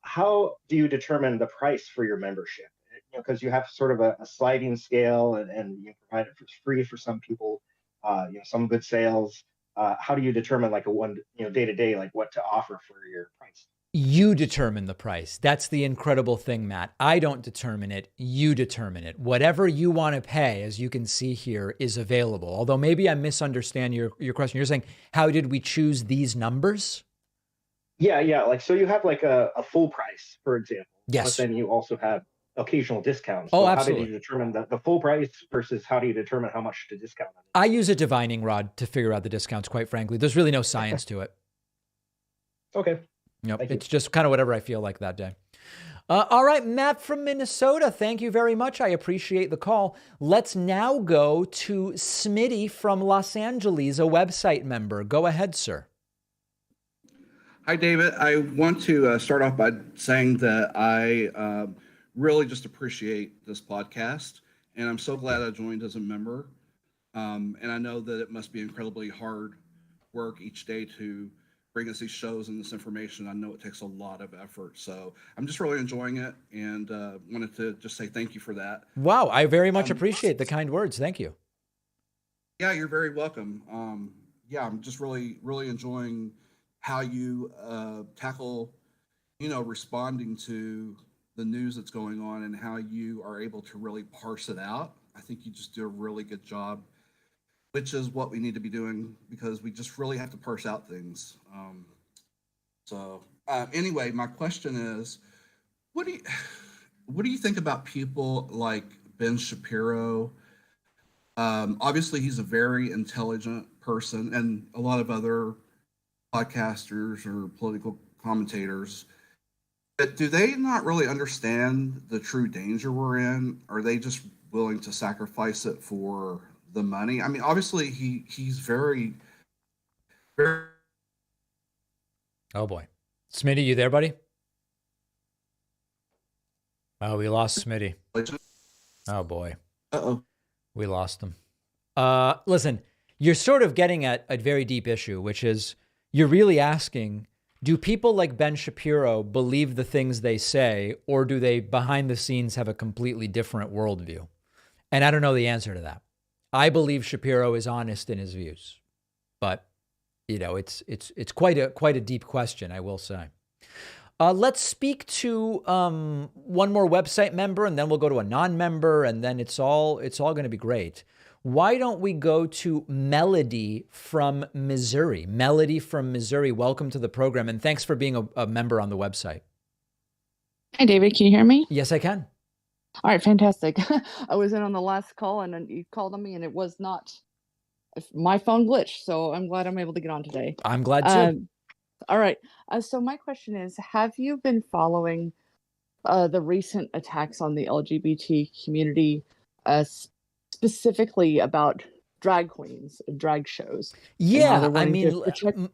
How do you determine the price for your membership? Because you have sort of a sliding scale, and you provide it for free for some people. Some good sales. How do you determine like a one, day to day, like what to offer for your price? You determine the price. That's the incredible thing, Matt. I don't determine it. You determine it. Whatever you want to pay, as you can see here, is available. Although maybe I misunderstand your question. You're saying, how did we choose these numbers? Yeah, yeah. Like, so you have like a full price, for example. Yes. But then you also have occasional discounts. Oh, So absolutely. how did you determine the full price versus how do you determine how much to discount? I use a divining rod to figure out the discounts, quite frankly. There's really no science to it. Okay. Yep. It's just kind of whatever I feel like that day. All right, Matt from Minnesota, thank you very much. I appreciate the call. Let's now go to Smitty from Los Angeles, a website member. Go ahead, sir. Hi, David. I want to start off by saying that I really just appreciate this podcast, and I'm so glad I joined as a member. And I know that it must be incredibly hard work each day to bring us these shows and this information. I know it takes a lot of effort. So I'm just really enjoying it and wanted to just say thank you for that. Wow, I very much appreciate the kind words. Thank you. Yeah, you're very welcome. Yeah, I'm just really, really enjoying how you tackle, responding to the news that's going on and how you are able to really parse it out. I think you just do a really good job, which is what we need to be doing because we just really have to parse out things. Anyway, my question is, what do you think about people like Ben Shapiro? Obviously, he's a very intelligent person, and a lot of other podcasters or political commentators. But do they not really understand the true danger we're in? Are they just willing to sacrifice it for the money? I mean, obviously, he's very. Oh boy, Smitty, you there, buddy? Oh, we lost Smitty. Oh boy. Uh-oh. We lost him. Listen, you're sort of getting at a very deep issue, which is you're really asking, do people like Ben Shapiro believe the things they say, or do they behind the scenes have a completely different worldview? And I don't know the answer to that. I believe Shapiro is honest in his views, but it's quite a deep question, I will say. Let's speak to one more website member, and then we'll go to a non-member, and then it's all going to be great. Why don't we go to Melody from Missouri? Melody from Missouri, welcome to the program, and thanks for being a member on the website. Hi, David. Can you hear me? Yes, I can. All right, fantastic. I was in on the last call, and then you called on me, and it was not my phone glitched. So I'm glad I'm able to get on today. I'm glad too. All right. So my question is, have you been following the recent attacks on the LGBT community, specifically about drag queens, drag shows? Yeah, I mean,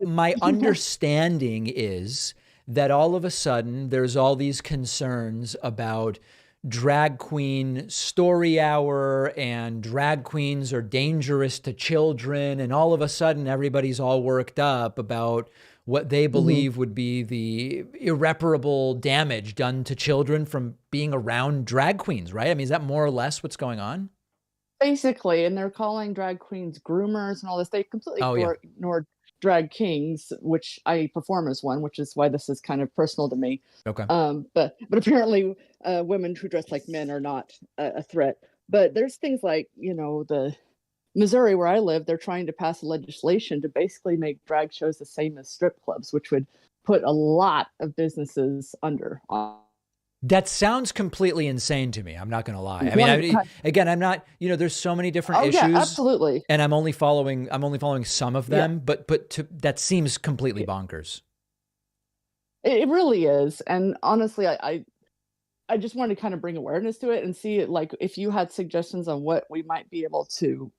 my understanding is that all of a sudden there's all these concerns about drag queen story hour and drag queens are dangerous to children. And all of a sudden everybody's all worked up about what they believe would be the irreparable damage done to children from being around drag queens, right? I mean, is that more or less what's going on? Basically, and they're calling drag queens groomers and all this. They completely ignored drag kings, which I perform as one, which is why this is kind of personal to me. Okay. But apparently women who dress like men are not a threat. But there's things like, the Missouri, where I live, they're trying to pass legislation to basically make drag shows the same as strip clubs, which would put a lot of businesses under. That sounds completely insane to me. I'm not going to lie. I mean, again, I'm not, there's so many different issues. Yeah, absolutely. And I'm only following some of them, but that seems completely bonkers. It really is. And honestly, I just wanted to kind of bring awareness to it and see like if you had suggestions on what we might be able to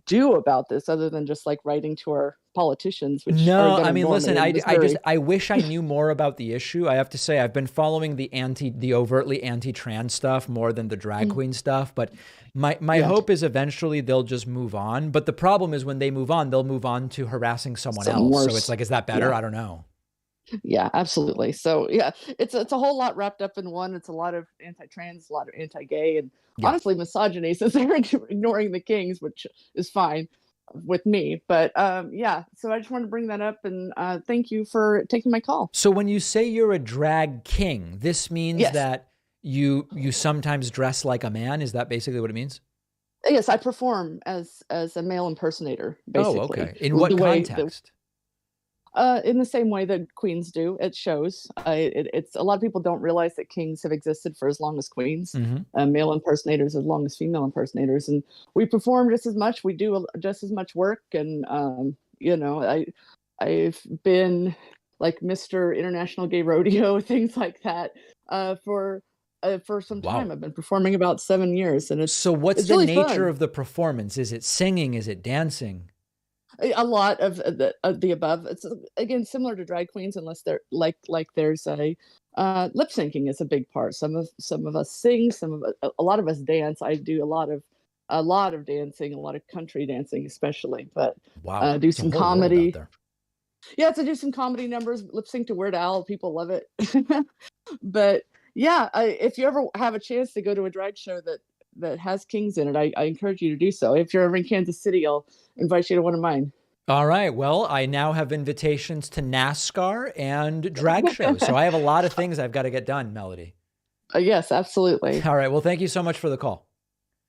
do about this other than just like writing to our politicians. Which no, I mean, listen, I wish I knew more about the issue. I have to say I've been following the overtly anti-trans stuff more than the drag queen stuff. But my hope is eventually they'll just move on. But the problem is when they move on, they'll move on to harassing someone else. Worse. So it's like, is that better? I don't know. Yeah, absolutely. So yeah, it's a whole lot wrapped up in one. It's a lot of anti-trans, a lot of anti-gay, and honestly misogyny, since they're ignoring the kings, which is fine. with me. But yeah, so I just wanted to bring that up, and thank you for taking my call. So when you say you're a drag king, this means Yes. that you sometimes dress like a man. Is that basically what it means? Yes, I perform as a male impersonator, basically. Oh, okay. In what context? In the same way that queens do at shows. It's a lot of people don't realize that kings have existed for as long as queens, male impersonators as long as female impersonators, and we perform just as much. We do just as much work, and you know, I've been like Mr. International Gay Rodeo, things like that, for some time. I've been performing about 7 years, and so what's it's the really nature fun. of the performance? Is it singing? Is it dancing? A lot of the above. It's again similar to drag queens, unless they're like there's a lip syncing is a big part. Some of us sing, a lot of us dance. I do a lot of dancing, a lot of country dancing especially, but do It's a some whole world out comedy. there. Yeah, to do some comedy numbers, lip sync to Weird Al. People love it. But yeah, if you ever have a chance to go to a drag show that has kings in it, I encourage you to do so. If you're ever in Kansas City, I'll invite you to one of mine. All right. Well, I now have invitations to NASCAR and drag shows. So I have a lot of things I've got to get done, Melody. Yes, absolutely. All right. Well, thank you so much for the call.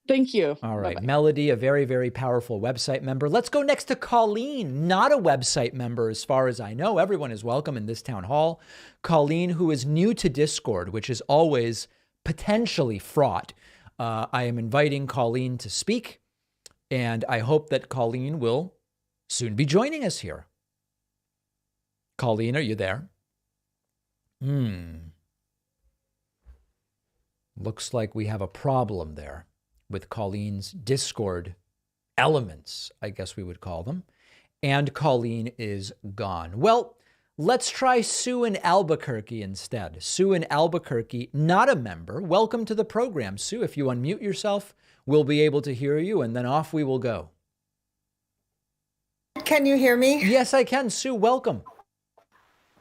Thank you. All right. Bye-bye. Melody, a very, very powerful website member. Let's go next to Colleen, not a website member as far as I know. Everyone is welcome in this town hall. Colleen, who is new to Discord, which is always potentially fraught. I am inviting Colleen to speak, and I hope that Colleen will soon be joining us here. Colleen, are you there? Looks like we have a problem there with Colleen's Discord elements, I guess we would call them. And Colleen is gone. Well, let's try Sue in Albuquerque instead. Sue in Albuquerque, not a member. Welcome to the program. Sue, if you unmute yourself, we'll be able to hear you, and then off we will go. Can you hear me? Yes, I can. Sue, welcome.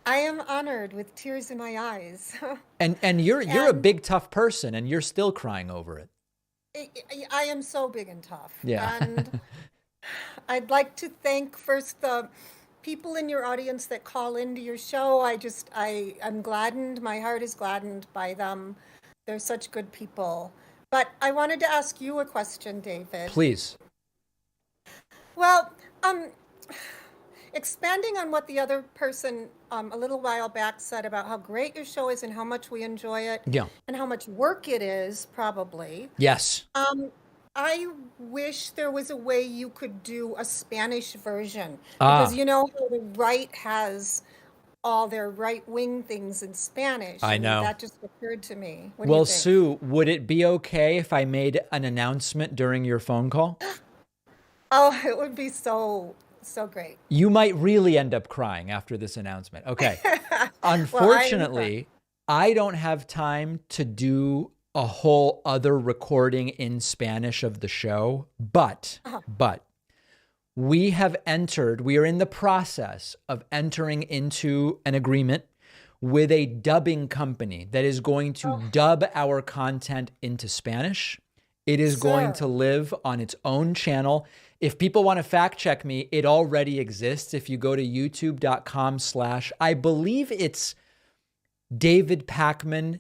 I am honored with tears in my eyes. And you're a big, tough person, and you're still crying over it. I am so big and tough. Yeah. And I'd like to thank first the people in your audience that call into your show. I'm gladdened. My heart is gladdened by them. They're such good people. But I wanted to ask you a question, David. Please. Well, expanding on what the other person a little while back said about how great your show is and how much we enjoy it, Yeah. and how much work it is, probably. Yes. I wish there was a way you could do a Spanish version, because you know how the right has all their right-wing things in Spanish. I and know. that just occurred to me. What do Well, you think? Sue, would it be okay if I made an announcement during your phone call? Oh, it would be so great. You might really end up crying after this announcement. Okay. Unfortunately, I don't have time to do a whole other recording in Spanish of the show, but we are in the process of entering into an agreement with a dubbing company that is going to dub our content into Spanish. It is going to live on its own channel. If people want to fact check me, it already exists. If you go to youtube.com/ I believe it's David Pacman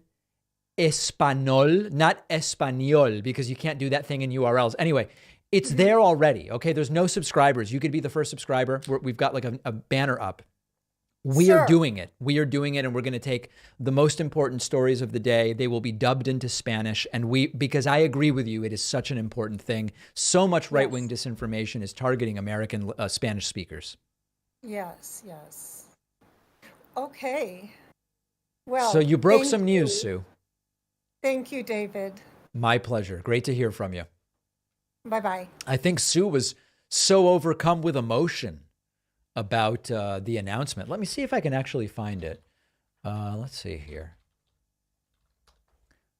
Espanol, not Espanol, because you can't do that thing in URLs. Anyway, it's there already. Okay, there's no subscribers. You could be the first subscriber. We've got like a banner up. We are doing it. We are doing it, and we're going to take the most important stories of the day. They will be dubbed into Spanish, and because I agree with you, it is such an important thing. So much right-wing disinformation is targeting American Spanish speakers. Yes. Okay. Well, So you broke thank some news, you. Sue. Thank you, David. My pleasure. Great to hear from you. Bye-bye. I think Sue was so overcome with emotion about the announcement. Let me see if I can actually find it. Let's see here.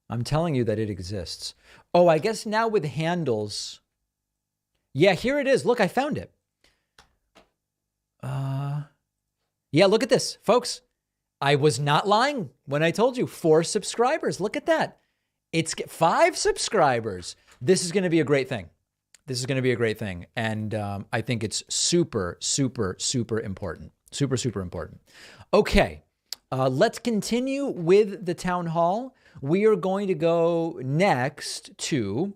I'm telling you that it exists. Oh, I guess now with handles. Yeah, here it is. Look, I found it. Yeah, look at this, folks. I was not lying when I told you 4 subscribers. Look at that. It's 5 subscribers. This is going to be a great thing. This is going to be a great thing. And I think it's super, super, super important. Super, super important. Okay, let's continue with the town hall. We are going to go next to,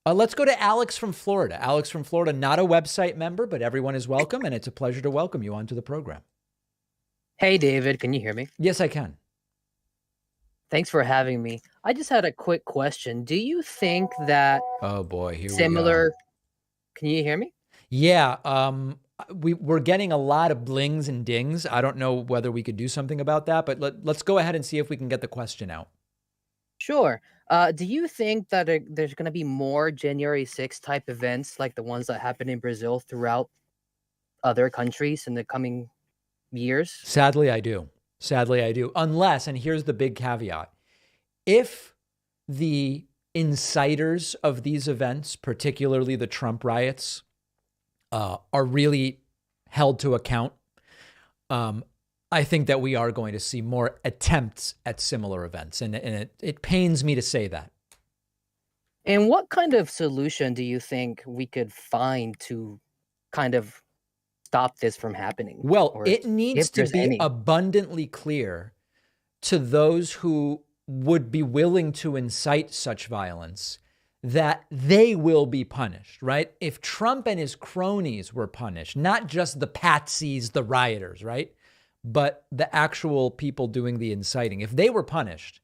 let's go to Alex from Florida. Alex from Florida, not a website member, but everyone is welcome. And it's a pleasure to welcome you onto the program. Hey, David, can you hear me? Yes, I can. Thanks for having me. I just had a quick question. Do you think that Oh boy, here similar? we go. Can you hear me? Yeah, we're getting a lot of blings and dings. I don't know whether we could do something about that, but let's go ahead and see if we can get the question out. Sure. Do you think that there's going to be more January 6th type events like the ones that happened in Brazil throughout other countries in the coming years? Sadly, I do. Sadly, I do. Unless, and here's the big caveat, if the inciters of these events, particularly the Trump riots, are really held to account, I think that we are going to see more attempts at similar events. And it pains me to say that. And what kind of solution do you think we could find to kind of stop this from happening? Well, Or it needs if to there's be any? abundantly clear to those who would be willing to incite such violence that they will be punished, right? If Trump and his cronies were punished, not just the patsies, the rioters, right? But the actual people doing the inciting, if they were punished,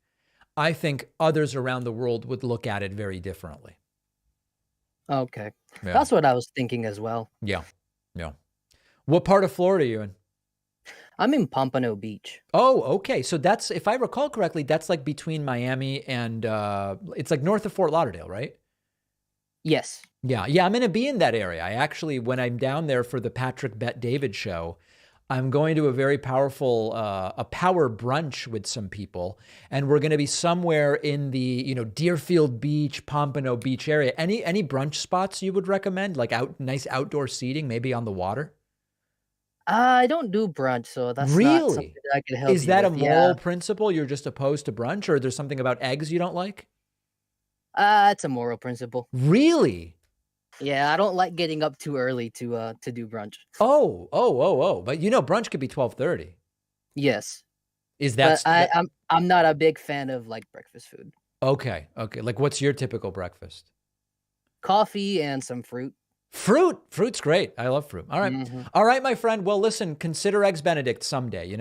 I think others around the world would look at it very differently. Okay. Yeah. That's what I was thinking as well. Yeah. Yeah. What part of Florida are you in? I'm in Pompano Beach. Oh, okay. So that's, if I recall correctly, that's like between Miami and it's like north of Fort Lauderdale, right? Yes. Yeah. Yeah. I'm going to be in that area. I actually, when I'm down there for the Patrick Bet David show, I'm going to a very powerful, a power brunch with some people. And we're going to be somewhere in the, Deerfield Beach, Pompano Beach area. Any brunch spots you would recommend? Like nice outdoor seating, maybe on the water? I don't do brunch, so that's not Really? something that I can help Is you that a with. moral Yeah. principle? You're just opposed to brunch, or there's something about eggs you don't like? It's a moral principle. Really? Yeah, I don't like getting up too early to do brunch. Oh. But brunch could be 12:30. Yes. Is But that I'm not a big fan of like breakfast food. okay? Like, what's your typical breakfast? Coffee and some fruit. Fruit's great. I love fruit. All right. Mhm. All right, my friend. Well, listen, consider Eggs Benedict someday,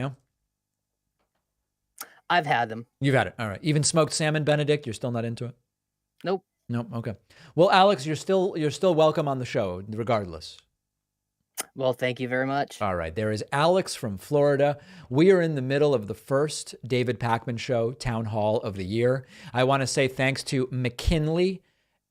I've had them. You've had it. All right. Even smoked salmon Benedict, you're still not into it? Nope. Nope. Okay. Well, Alex, you're still welcome on the show regardless. Well, thank you very much. All right. There is Alex from Florida. We are in the middle of the first David Pakman Show Town Hall of the year. I want to say thanks to McKinley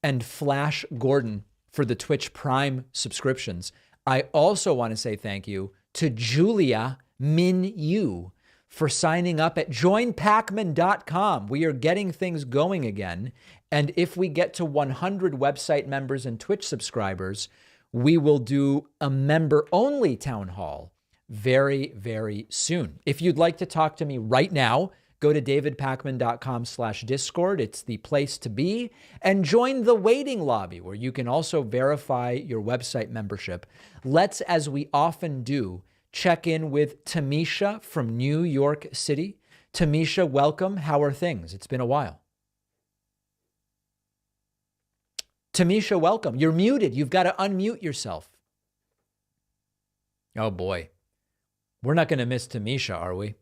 and Flash Gordon for the Twitch Prime subscriptions. I also want to say thank you to Julia Min Yu for signing up at joinpakman.com. We are getting things going again. And if we get to 100 website members and Twitch subscribers, we will do a member-only town hall very, very soon. If you'd like to talk to me right now, go to davidpakman.com/Discord. It's the place to be. And join the waiting lobby where you can also verify your website membership. Let's, as we often do, check in with Tamisha from New York City. Tamisha, welcome. How are things? It's been a while. Tamisha, welcome. You're muted. You've got to unmute yourself. Oh boy. We're not going to miss Tamisha, are we?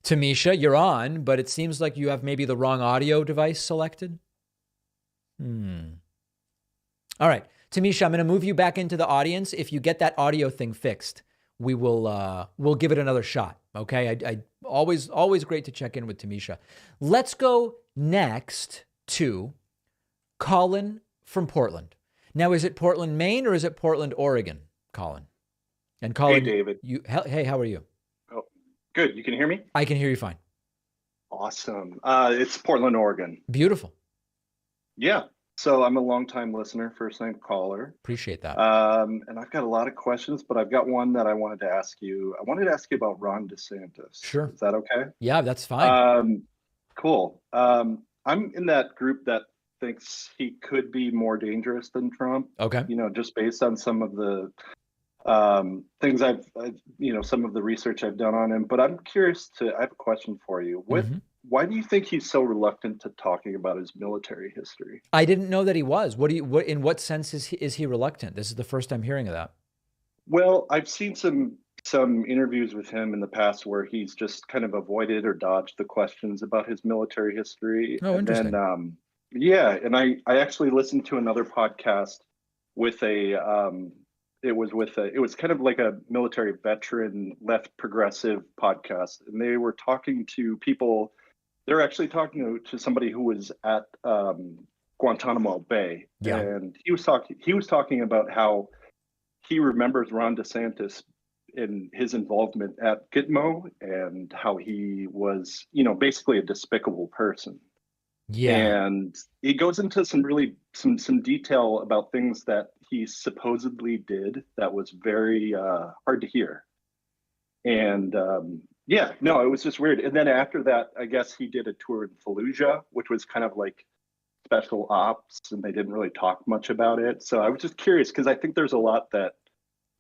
Tamisha, you're on, but it seems like you have maybe the wrong audio device selected. All right. Tamisha, I'm going to move you back into the audience. If you get that audio thing fixed, we'll give it another shot. Okay. I always great to check in with Tamisha. Let's go next to Colin from Portland. Now, is it Portland, Maine, or is it Portland, Oregon, Colin? And Colin, Hey, David. Hey, how are you? Oh, good. You can hear me? I can hear you fine. Awesome. It's Portland, Oregon. Beautiful. Yeah. So I'm a longtime listener, first time caller. Appreciate that. And I've got a lot of questions, but I've got one that I wanted to ask you. I wanted to ask you about Ron DeSantis. Sure. Is that okay? Yeah, that's fine. Cool. I'm in that group that thinks he could be more dangerous than Trump. Okay. Just based on some of the things I've some of the research I've done on him. But I'm curious I have a question for you. Why do you think he's so reluctant to talking about his military history? I didn't know that he was. In what sense is he reluctant? This is the first I'm hearing of that. Well, I've seen some interviews with him in the past where he's just kind of avoided or dodged the questions about his military history. Oh, interesting. And and I actually listened to another podcast with it was kind of like a military veteran left progressive podcast, and they were talking to people. They're actually talking to somebody who was at Guantanamo Bay, and he was talking about how he remembers Ron DeSantis in his involvement at Gitmo and how he was, basically a despicable person. Yeah. And he goes into some detail about things that he supposedly did that was very hard to hear. And it was just weird. And then after that, I guess he did a tour in Fallujah, which was kind of like special ops, and they didn't really talk much about it. So I was just curious because I think there's a lot that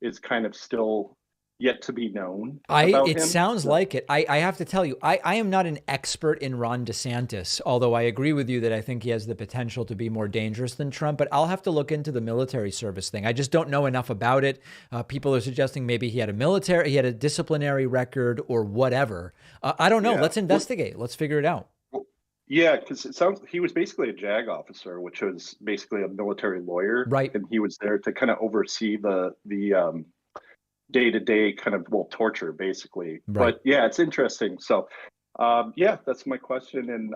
is kind of still yet to be known. It sounds like it. I have to tell you, I am not an expert in Ron DeSantis, although I agree with you that I think he has the potential to be more dangerous than Trump, but I'll have to look into the military service thing. I just don't know enough about it. People are suggesting maybe he had a disciplinary record or whatever. I don't know. Yeah. Let's investigate. Let's figure it out. Yeah, because it sounds he was basically a JAG officer, which was basically a military lawyer. Right. And he was there to kind of oversee the day-to-day kind of torture basically. Right. But yeah, it's interesting. So that's my question. And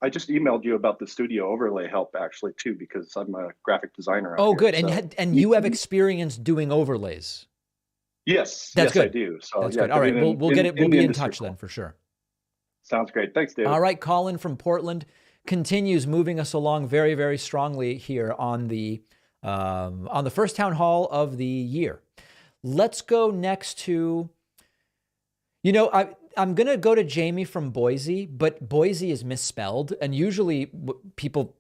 I just emailed you about the studio overlay help actually too, because I'm a graphic designer. Oh, good. So. And you have experience doing overlays. Yes, that's good. I do. So that's good. All right, we'll get it. We'll be in touch then for sure. Sounds great. Thanks, David. All right, Colin from Portland continues moving us along very, very strongly here on the first town hall of the year. Let's go next to, I'm going to go to Jamie from Boise, but Boise is misspelled, and usually people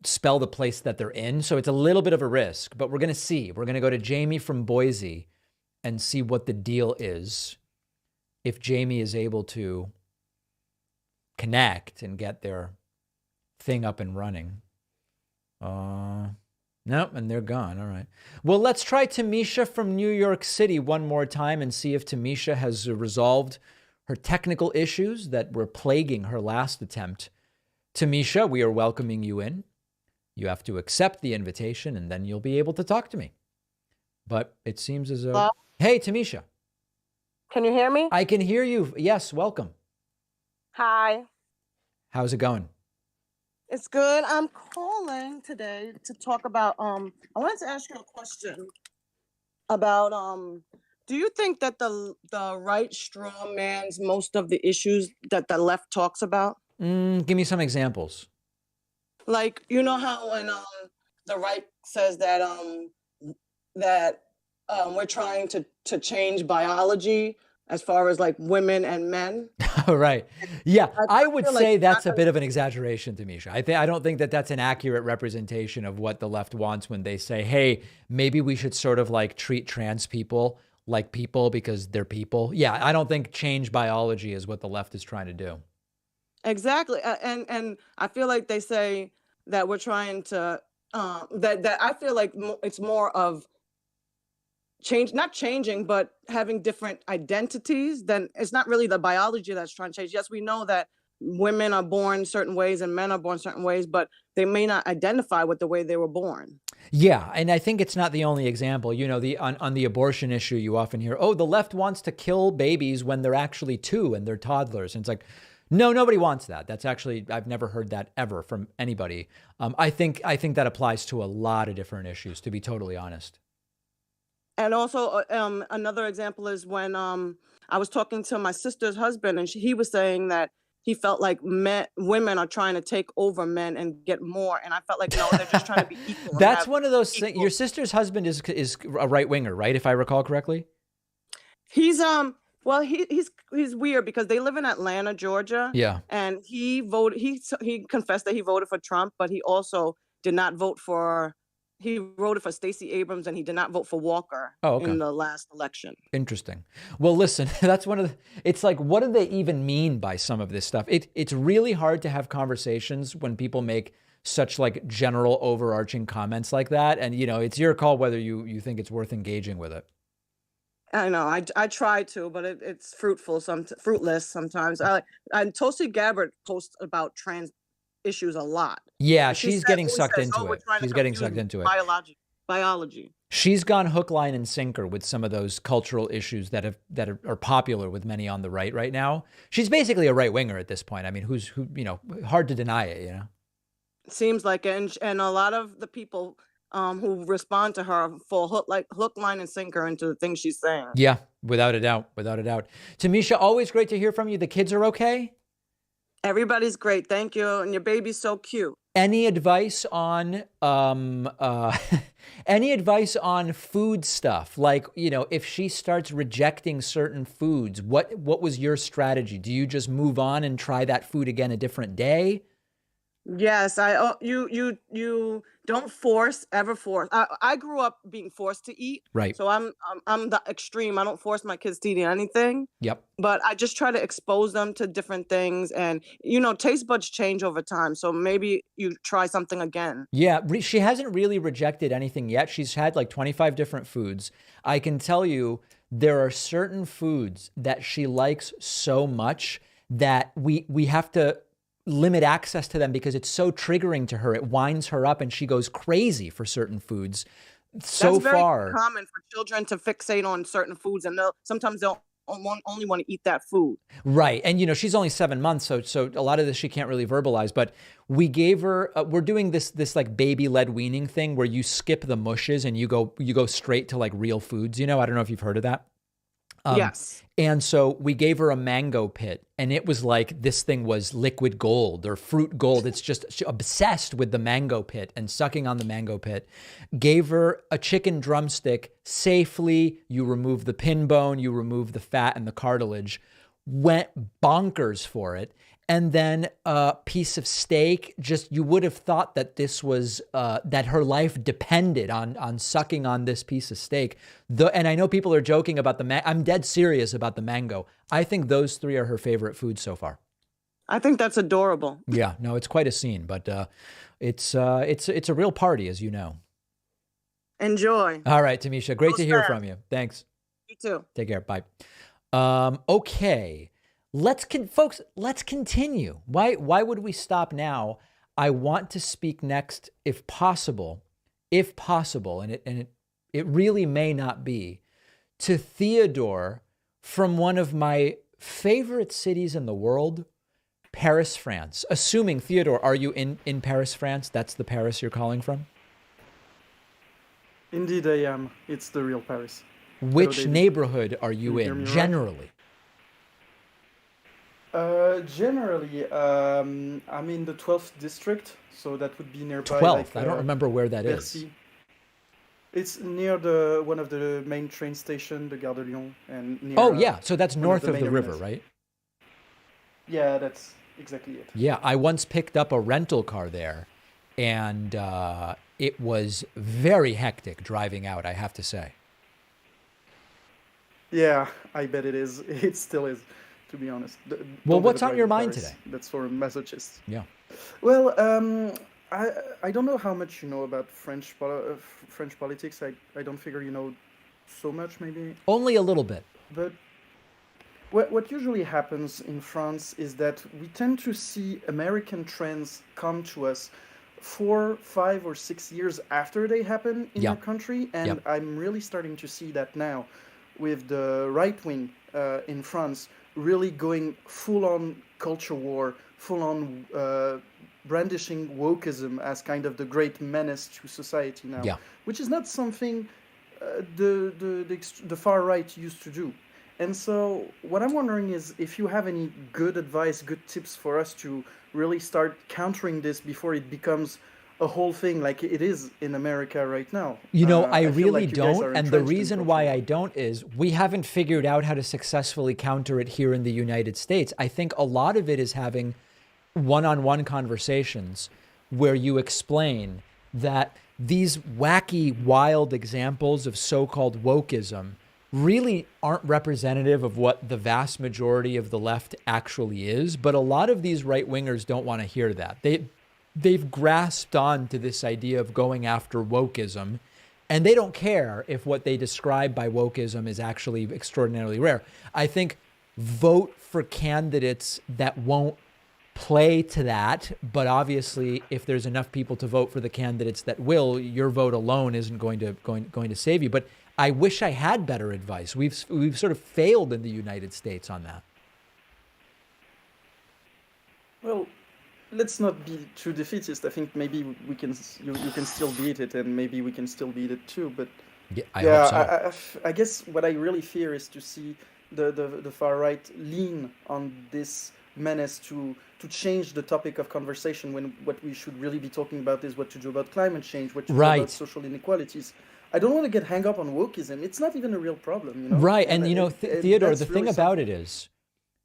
spell the place that they're in, so it's a little bit of a risk, but we're going to see. We're going to go to Jamie from Boise and see what the deal is, if Jamie is able to connect and get their thing up and running. Nope, and they're gone. All right. Well, let's try Tamisha from New York City one more time and see if Tamisha has resolved her technical issues that were plaguing her last attempt. Tamisha, we are welcoming you in. You have to accept the invitation, and then you'll be able to talk to me. But it seems as though... Hello? Hey, Tamisha. Can you hear me? I can hear you. Yes, welcome. Hi. How's it going? It's good. I'm calling today to talk about I wanted to ask you a question about do you think that the right straw man's most of the issues that the left talks about? Give me some examples. Like, you know how when the right says that we're trying to change biology as far as like women and men. Right. Yeah, I would say that's a bit of an exaggeration, Tamisha. I don't think that that's an accurate representation of what the left wants when they say, hey, maybe we should sort of like treat trans people like people because they're people. Yeah, I don't think change biology is what the left is trying to do. Exactly. And I feel like they say that we're trying to, that I feel like it's more of not changing, but having different identities. Then it's not really the biology that's trying to change. Yes, we know that women are born certain ways and men are born certain ways, but they may not identify with the way they were born. Yeah, and I think it's not the only example. You know, on the abortion issue, you often hear, oh, the left wants to kill babies when they're actually 2 and they're toddlers. And it's like, no, nobody wants that. That's actually, I've never heard that ever from anybody. I think that applies to a lot of different issues, to be totally honest. And also another example is when I was talking to my sister's husband, and he was saying that he felt like women are trying to take over men and get more. And I felt like, no, they're just trying to be equal. That's one of those things. Your sister's husband is a right winger, right? If I recall correctly. He's Well, he's weird because they live in Atlanta, Georgia, Yeah. and he voted. He confessed that he voted for Trump, but he also did not vote for. He voted for Stacey Abrams, and he did not vote for Walker Oh, okay. in the last election. Interesting. Well, listen, that's one of the, it's like, what do they even mean by some of this stuff? It's really hard to have conversations when people make such like general overarching comments like that. And, you know, it's your call whether you think it's worth engaging with it. I know. I try to, but it's fruitless sometimes. And Tulsi Gabbard posts about trans issues a lot. Yeah, And she's getting always sucked says, into we're it. trying to She's getting confuse sucked into it. biology. She's gone hook, line, and sinker with some of those cultural issues that are popular with many on the right now. She's basically a right winger at this point. I mean, who you know, hard to deny it, you know. Seems like it. And a lot of the people who respond to her fall hook, line, and sinker into the things she's saying. Yeah, without a doubt, without a doubt. Tamisha, always great to hear from you. The kids are okay? Everybody's great, thank you, and your baby's so cute. Any advice on any advice on food stuff? Like, you know, if she starts rejecting certain foods, what was your strategy? Do you just move on and try that food again a different day? Yes, you don't ever force. I grew up being forced to eat, Right. so I'm the extreme. I don't force my kids to eat anything. Yep. But I just try to expose them to different things, and you know, taste buds change over time. So maybe you try something again. Yeah, she hasn't really rejected anything yet. She's had like 25 different foods. I can tell you there are certain foods that she likes so much that we have to limit access to them because it's so triggering to her. It winds her up and she goes crazy for certain foods. So That's very far, common for children to fixate on certain foods, and sometimes they'll only want to eat that food. right. And, you know, she's only 7 months. So a lot of this she can't really verbalize, but we gave her, we're doing this like baby led weaning thing where you skip the mushes and you go straight to like real foods. You know, I don't know if you've heard of that. Yes. And so we gave her a mango pit, and it was like this thing was liquid gold or fruit gold. It's just obsessed with the mango pit and sucking on the mango pit. Gave her a chicken drumstick safely. You remove the pin bone, you remove the fat and the cartilage. Went bonkers for it. And then a piece of steak. Just, you would have thought that this was, that her life depended on sucking on this piece of steak. And I know people are joking about I'm dead serious about the mango. I think those three are her favorite foods so far. I think that's adorable. Yeah, no, it's quite a scene, but it's a real party, as you know. Enjoy. All right, Tamisha, great to hear from you. Thanks. You too. Take care. Bye. Okay. Folks, let's continue. Why would we stop now? I want to speak next, if possible, and it really may not be, to Theodore from one of my favorite cities in the world, Paris, France. Assuming, Theodore, are you in Paris, France? That's the Paris you're calling from? Indeed, I am. It's the real Paris. Which neighborhood are you in, generally? Generally, I'm in the 12th district, so that would be nearby. 12th? I don't remember where that Bercy. is. It's near one of the main train station, the Gare de Lyon, and near. Oh yeah, so that's one north of main the river, arenas. right? Yeah, that's exactly it. Yeah, I once picked up a rental car there, and it was very hectic driving out, I have to say. Yeah, I bet it is. It still is, to be honest. Well, Don't what's ever on your drive in mind Paris. today? That's for masochists. Yeah. Well, I don't know how much you know about French politics. I don't figure you know so much, maybe. Only a little bit. But what usually happens in France is that we tend to see American trends come to us 4, 5, or 6 years after they happen in Yeah. your country, and Yeah. I'm really starting to see that now with the right wing in France really going full-on culture war, full-on brandishing wokeism as kind of the great menace to society now, Yeah. which is not something the far right used to do. And so what I'm wondering is if you have any good advice, good tips for us to really start countering this before it becomes a whole thing like it is in America right now. You know, I feel really like you guys don't. are And the entrenched in reason culture why war. I don't is we haven't figured out how to successfully counter it here in the United States. I think a lot of it is having one-on-one conversations where you explain that these wacky, wild examples of so-called wokeism really aren't representative of what the vast majority of the left actually is. But a lot of these right-wingers don't want to hear that. They've grasped on to this idea of going after wokeism, and they don't care if what they describe by wokeism is actually extraordinarily rare. I think vote for candidates that won't play to that, but obviously if there's enough people to vote for the candidates that will, your vote alone isn't going to save you. But I wish I had better advice. We've sort of failed in the United States on that. Well, let's not be too defeatist. I think maybe you can still beat it, and maybe we can still beat it too. But yeah, I hope so. I guess what I really fear is to see the far right lean on this menace to change the topic of conversation when what we should really be talking about is what to do about climate change, what to do about social inequalities. I don't want to get hung up on wokeism. It's not even a real problem, you know? Right. And you know, Theodore, the thing about it is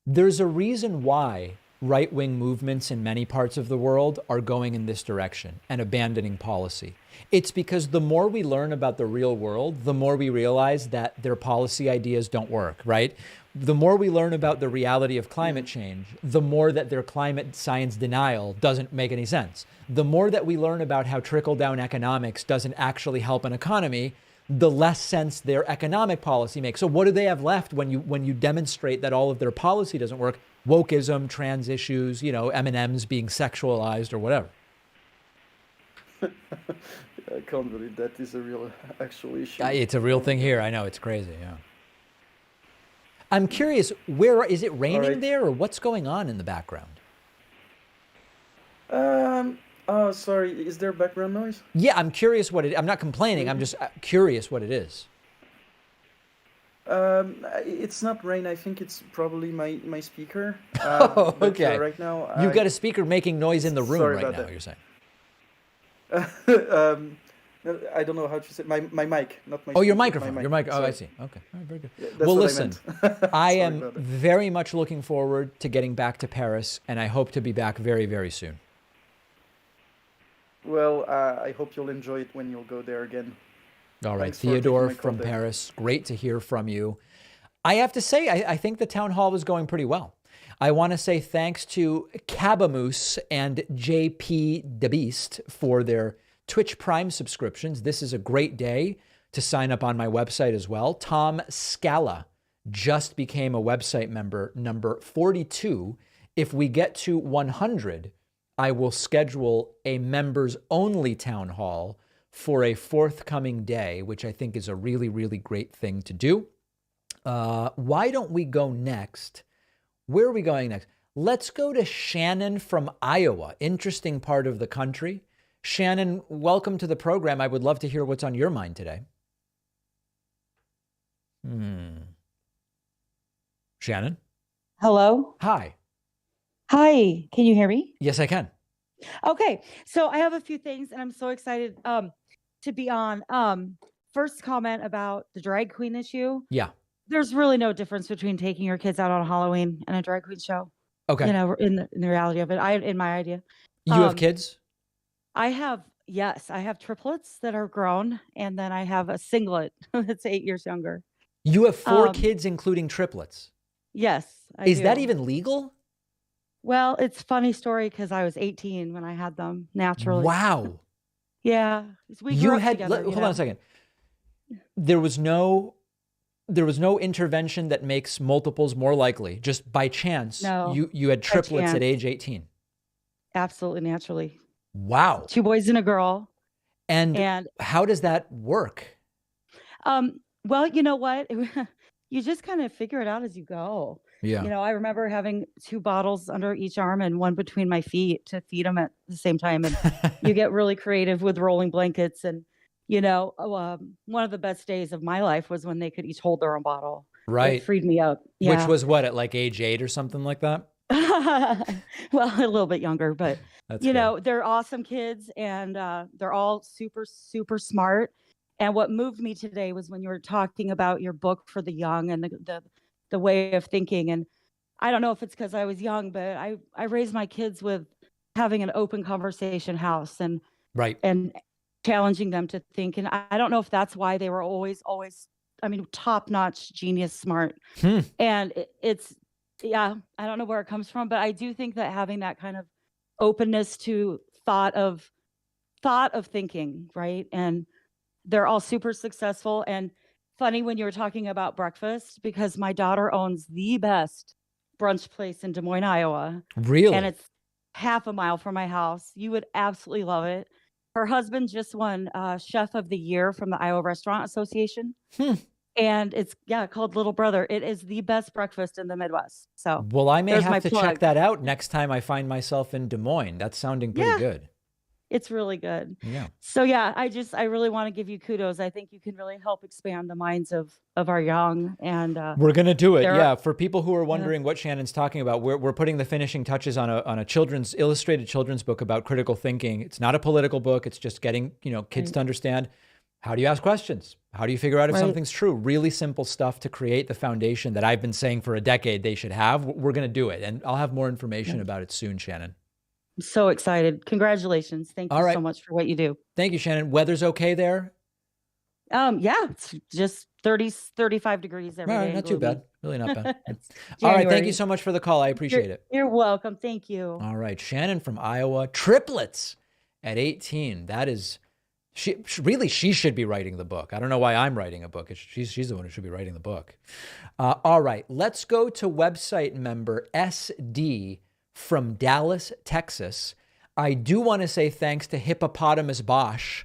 there's a reason why right-wing movements in many parts of the world are going in this direction and abandoning policy. It's because the more we learn about the real world, the more we realize that their policy ideas don't work, right? The more we learn about the reality of climate change, the more that their climate science denial doesn't make any sense. The more that we learn about how trickle-down economics doesn't actually help an economy, the less sense their economic policy makes. So what do they have left when you demonstrate that all of their policy doesn't work? Wokeism, trans issues, you know, M&Ms being sexualized or whatever. I can't believe that is a real actual issue. It's a real thing here. I know, it's crazy, yeah. I'm curious, where is it raining there, or what's going on in the background? Oh, sorry. Is there background noise? Yeah, I'm curious what it. I'm not complaining. I'm just curious what it is. It's not rain. I think it's probably my speaker. Oh, okay. Right now, You've got a speaker making noise in the room right now. that. You're saying. I don't know how to say my mic, not my. Oh, your speaker, microphone. my Your mic. mic. Oh, I Sorry. see. Okay. All right, very good. Yeah, that's Well, what listen, I meant. I Sorry am about it. very much looking forward to getting back to Paris, and I hope to be back very, very soon. Well, I hope you'll enjoy it when you'll go there again. All right, Thanks for taking Theodore my call, from Dave. Paris. Great to hear from you. I have to say, I think the town hall was going pretty well. I want to say thanks to Cabamoose and JP the Beast for their Twitch Prime subscriptions. This is a great day to sign up on my website as well. Tom Scala just became a website member, number 42. If we get to 100, I will schedule a members only town hall for a forthcoming day, which I think is a really, really great thing to do. Why don't we go next? Where are we going next? Let's go to Shannon from Iowa, interesting part of the country. Shannon, welcome to the program. I would love to hear what's on your mind today. Shannon? Hello? Hi. Hi, can you hear me? Yes, I can. Okay, so I have a few things and I'm so excited to be on. First comment about the drag queen issue. Yeah. There's really no difference between taking your kids out on Halloween and a drag queen show. Okay. You know, in the reality of it, in my idea. You have kids? I have triplets that are grown, and then I have a singlet that's 8 years younger. You have 4 kids, including triplets. Yes. Is that do. even legal? Well, it's a funny story because I was 18 when I had them naturally. Wow. Yeah. We You grew up had, together, hold on a second. There was no intervention that makes multiples more likely. Just by chance, No, you had by triplets at chance. age 18. Absolutely naturally. Wow. 2 boys and a girl. And how does that work? Well, you know what? You just kind of figure it out as you go. Yeah. You know, I remember having 2 bottles under each arm and one between my feet to feed them at the same time. And you get really creative with rolling blankets. And, you know, one of the best days of my life was when they could each hold their own bottle. Right. It freed me up. Yeah. Which was what, at like age 8 or something like that? Well, a little bit younger, but That's you good. know, they're awesome kids, and they're all super, super smart. And what moved me today was when you were talking about your book for the young and the way of thinking. And I don't know if it's because I was young, but I raised my kids with having an open conversation house Right. and challenging them to think. And I don't know if that's why they were always, I mean, top notch, genius, smart. And it's, yeah, I don't know where it comes from, but I do think that having that kind of openness to thought of thinking, right? And they're all super successful. And funny when you were talking about breakfast, because my daughter owns the best brunch place in Des Moines, Iowa. Really? And it's half a mile from my house. You would absolutely love it. Her husband just won Chef of the Year from the Iowa Restaurant Association. And it's, yeah, called Little Brother. It is the best breakfast in the Midwest. So Well, I may there's have my to plug. check that out next time I find myself in Des Moines. That's sounding pretty Yeah. good. It's really good. Yeah. So yeah, I really want to give you kudos. I think you can really help expand the minds of our young, and We're going to do it. there- Yeah. For people who are wondering what Shannon's talking about, we're putting the finishing touches on a children's illustrated children's book about critical thinking. It's not a political book. It's just getting, kids to understand, how do you ask questions? How do you figure out if Right. something's true? Really simple stuff to create the foundation that I've been saying for a decade they should have. We're going to do it. And I'll have more information about it soon, Shannon. I'm so excited. Congratulations. Thank you All right. so much for what you do. Thank you, Shannon. Weather's okay there? Yeah, it's just 35 degrees every All day. right, not and too gloomy. bad. Really not bad. It's All right. Thank January. you so much for the call. I appreciate it. You're welcome. Thank you. All right. Shannon from Iowa, triplets at 18. That is, she should be writing the book. I don't know why I'm writing a book. She's the one who should be writing the book. All right. Let's go to website member SD from Dallas, Texas. I do want to say thanks to Hippopotamus Bosch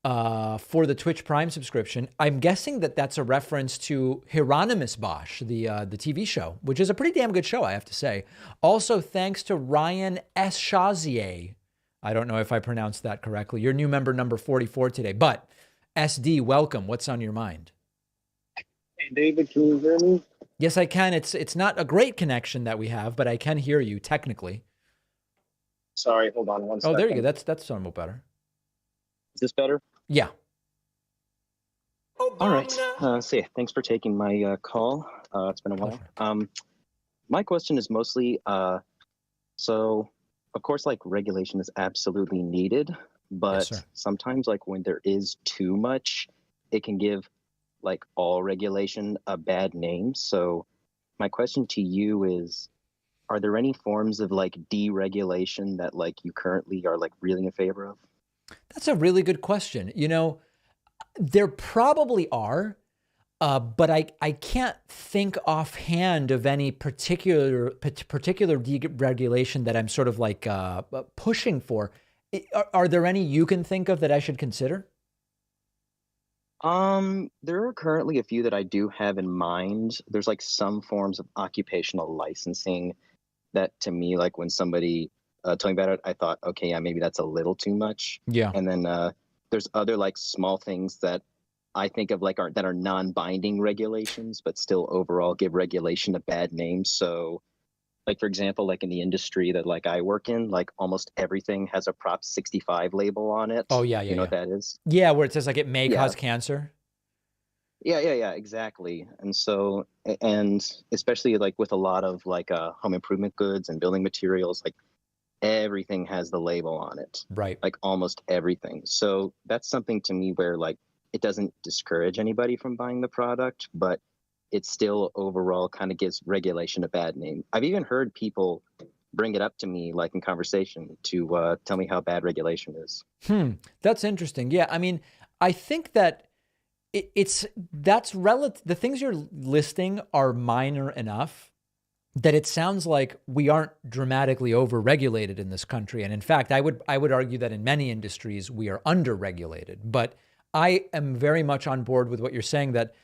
for the Twitch Prime subscription. I'm guessing that that's a reference to Hieronymus Bosch, the TV show, which is a pretty damn good show, I have to say. Also, thanks to Ryan S. Chazier. I don't know if I pronounced that correctly. You're new member number 44 today, but SD, welcome. What's on your mind? Hey, David, can you hear me? Yes, I can. It's not a great connection that we have, but I can hear you technically. Sorry, hold on one second. Oh, there you go. That's somewhat better. Is this better? Yeah. All right. So yeah, thanks for taking my call. It's been a while. My question is mostly, so of course, like regulation is absolutely needed, but sometimes like when there is too much, it can give like all regulation a bad name. So my question to you is, are there any forms of like deregulation that like you currently are like really in favor of? That's a really good question. There probably are, but I can't think offhand of any particular deregulation that I'm sort of like pushing for. Are there any you can think of that I should consider? There are currently a few that I do have in mind. There's like some forms of occupational licensing that to me, like when somebody told me about it, I thought, okay, yeah, maybe that's a little too much. Yeah. And then there's other like small things that I think of like that are non-binding regulations, but still overall give regulation a bad name. So like, for example, like in the industry that like I work in, like almost everything has a Prop 65 label on it. Oh, yeah, You know what that is? Yeah, where it says like it may cause cancer. Yeah, exactly. And so, and especially like with a lot of like home improvement goods and building materials, like everything has the label on it. Right. Like almost everything. So that's something to me where like it doesn't discourage anybody from buying the product, but it still overall kind of gives regulation a bad name. I've even heard people bring it up to me like in conversation to tell me how bad regulation is. That's interesting. Yeah, I mean, I think that that's relative. The things you're listing are minor enough that it sounds like we aren't dramatically over-regulated in this country. And in fact, I would argue that in many industries we are under-regulated. But I am very much on board with what you're saying, that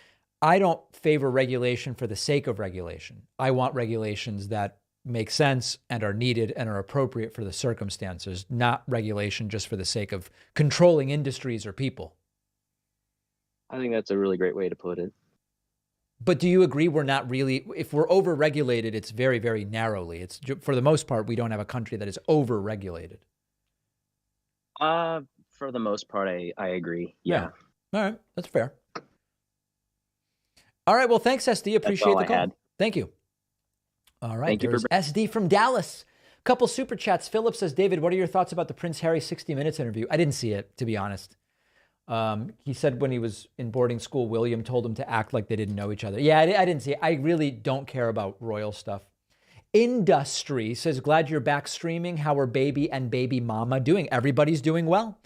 I don't favor regulation for the sake of regulation. I want regulations that make sense and are needed and are appropriate for the circumstances, not regulation just for the sake of controlling industries or people. I think that's a really great way to put it. But do you agree we're not really, if we're over-regulated, it's very, very narrowly. It's, for the most part, we don't have a country that is over-regulated. For the most part, I agree. Yeah. All right. That's fair. All right. Well, thanks, SD. Appreciate all the I call. had. Thank you. All right. Thank you There's SD from Dallas. Couple super chats. Philip says, David, what are your thoughts about the Prince Harry 60 Minutes interview? I didn't see it, to be honest. He said when he was in boarding school, William told him to act like they didn't know each other. Yeah, I didn't see it. I really don't care about royal stuff. Industry says, glad you're back streaming. How are baby and baby mama doing? Everybody's doing well.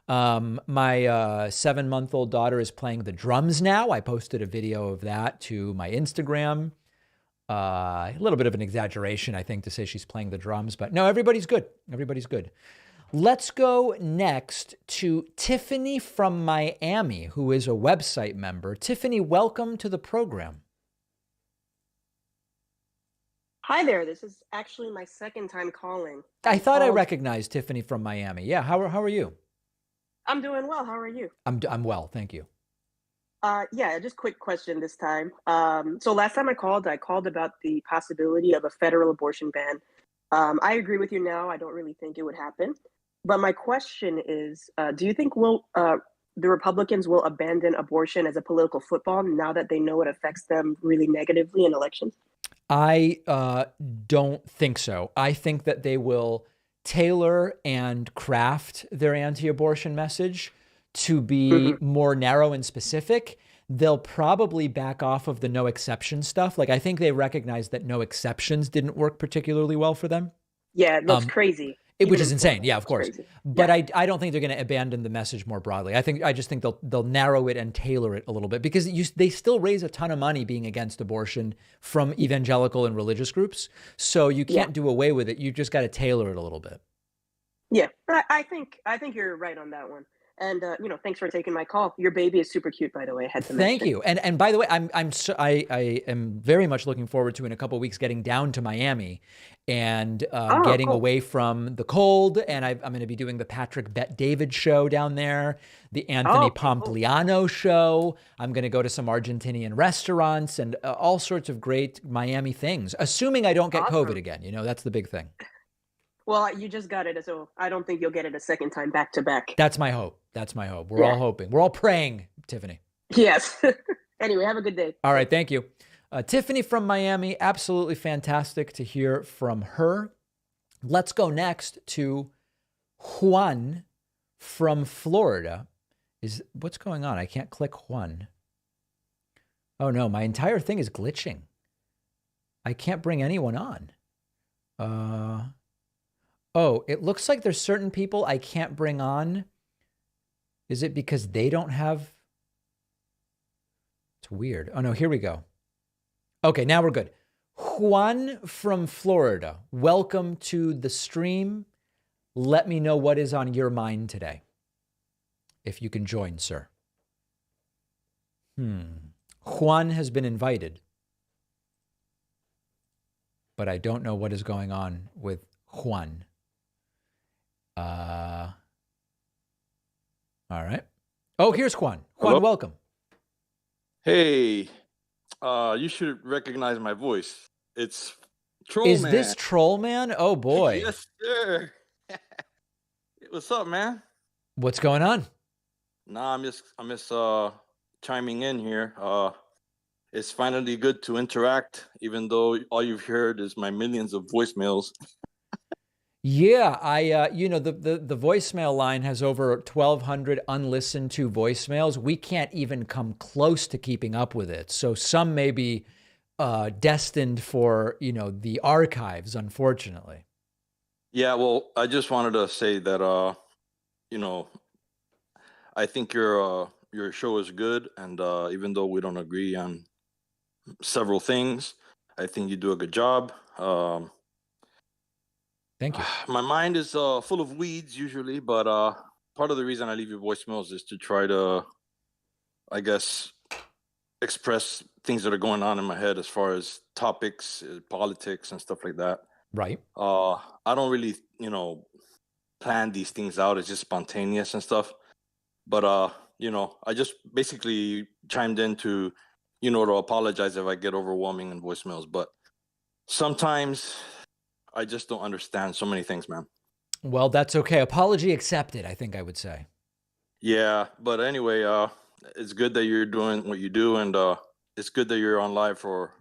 My 7-month-old daughter is playing the drums now. I posted a video of that to my Instagram. A little bit of an exaggeration, I think, to say she's playing the drums, but no, everybody's good. Everybody's good. Let's go next to Tiffany from Miami, who is a website member. Tiffany, welcome to the program. Hi there. This is actually my second time calling. I thought I recognized Tiffany from Miami. Yeah, how are you? I'm doing well. How are you? I'm well, thank you. Yeah, just quick question this time. So last time I called about the possibility of a federal abortion ban. I agree with you now. I don't really think it would happen. But my question is, do you think the Republicans will abandon abortion as a political football now that they know it affects them really negatively in elections? I don't think so. I think that they will tailor and craft their anti-abortion message to be more narrow and specific. They'll probably back off of the no exception stuff. Like, I think they recognize that no exceptions didn't work particularly well for them. Yeah, it looks crazy. Which is insane. Yeah, of course. Crazy. But yeah. I don't think they're going to abandon the message more broadly. I just think they'll narrow it and tailor it a little bit, because they still raise a ton of money being against abortion from evangelical and religious groups. So you can't do away with it. You just got to tailor it a little bit. Yeah, I think you're right on that one. And thanks for taking my call. Your baby is super cute, by the way. I had to Thank mention. you. And by the way, I am very much looking forward to, in a couple of weeks, getting down to Miami and getting away from the cold. And I'm going to be doing the Patrick Bet-David show down there, the Anthony Pompliano show. I'm going to go to some Argentinian restaurants and all sorts of great Miami things, assuming I don't get COVID again. That's the big thing. Well, you just got it, so I don't think you'll get it a second time back to back. That's my hope. We're all hoping. We're all praying, Tiffany. Yes. Anyway, have a good day. All right. Thank you. Tiffany from Miami, absolutely fantastic to hear from her. Let's go next to Juan from Florida. What's going on? I can't click Juan. Oh no, my entire thing is glitching. I can't bring anyone on. Oh, it looks like there's certain people I can't bring on. Is it because they don't have? It's weird. Oh no, here we go. Okay, now we're good. Juan from Florida, welcome to the stream. Let me know what is on your mind today, if you can join, sir. Juan has been invited, but I don't know what is going on with Juan. All right. Oh, here's Juan. Juan, Hello? welcome. Hey, you should recognize my voice. It's Troll Is Man. this Troll Man? Oh boy. Yes, sir. What's up, man? What's going on? Nah, I'm just chiming in here. It's finally good to interact, even though all you've heard is my millions of voicemails. Yeah, the voicemail line has over 1,200 unlistened to voicemails. We can't even come close to keeping up with it. So some may be destined for, the archives, unfortunately. Yeah, well, I just wanted to say that, I think your show is good, and even though we don't agree on several things, I think you do a good job. Thank you. My mind is full of weeds usually, but part of the reason I leave you voicemails is to try to, I guess, express things that are going on in my head as far as topics, politics, and stuff like that. Right. I don't really, plan these things out. It's just spontaneous and stuff. But I just basically chimed in to to apologize if I get overwhelming in voicemails, but sometimes I just don't understand so many things, man. Well, that's okay. Apology accepted, I think I would say. Yeah, but anyway, it's good that you're doing what you do, and it's good that you're on live for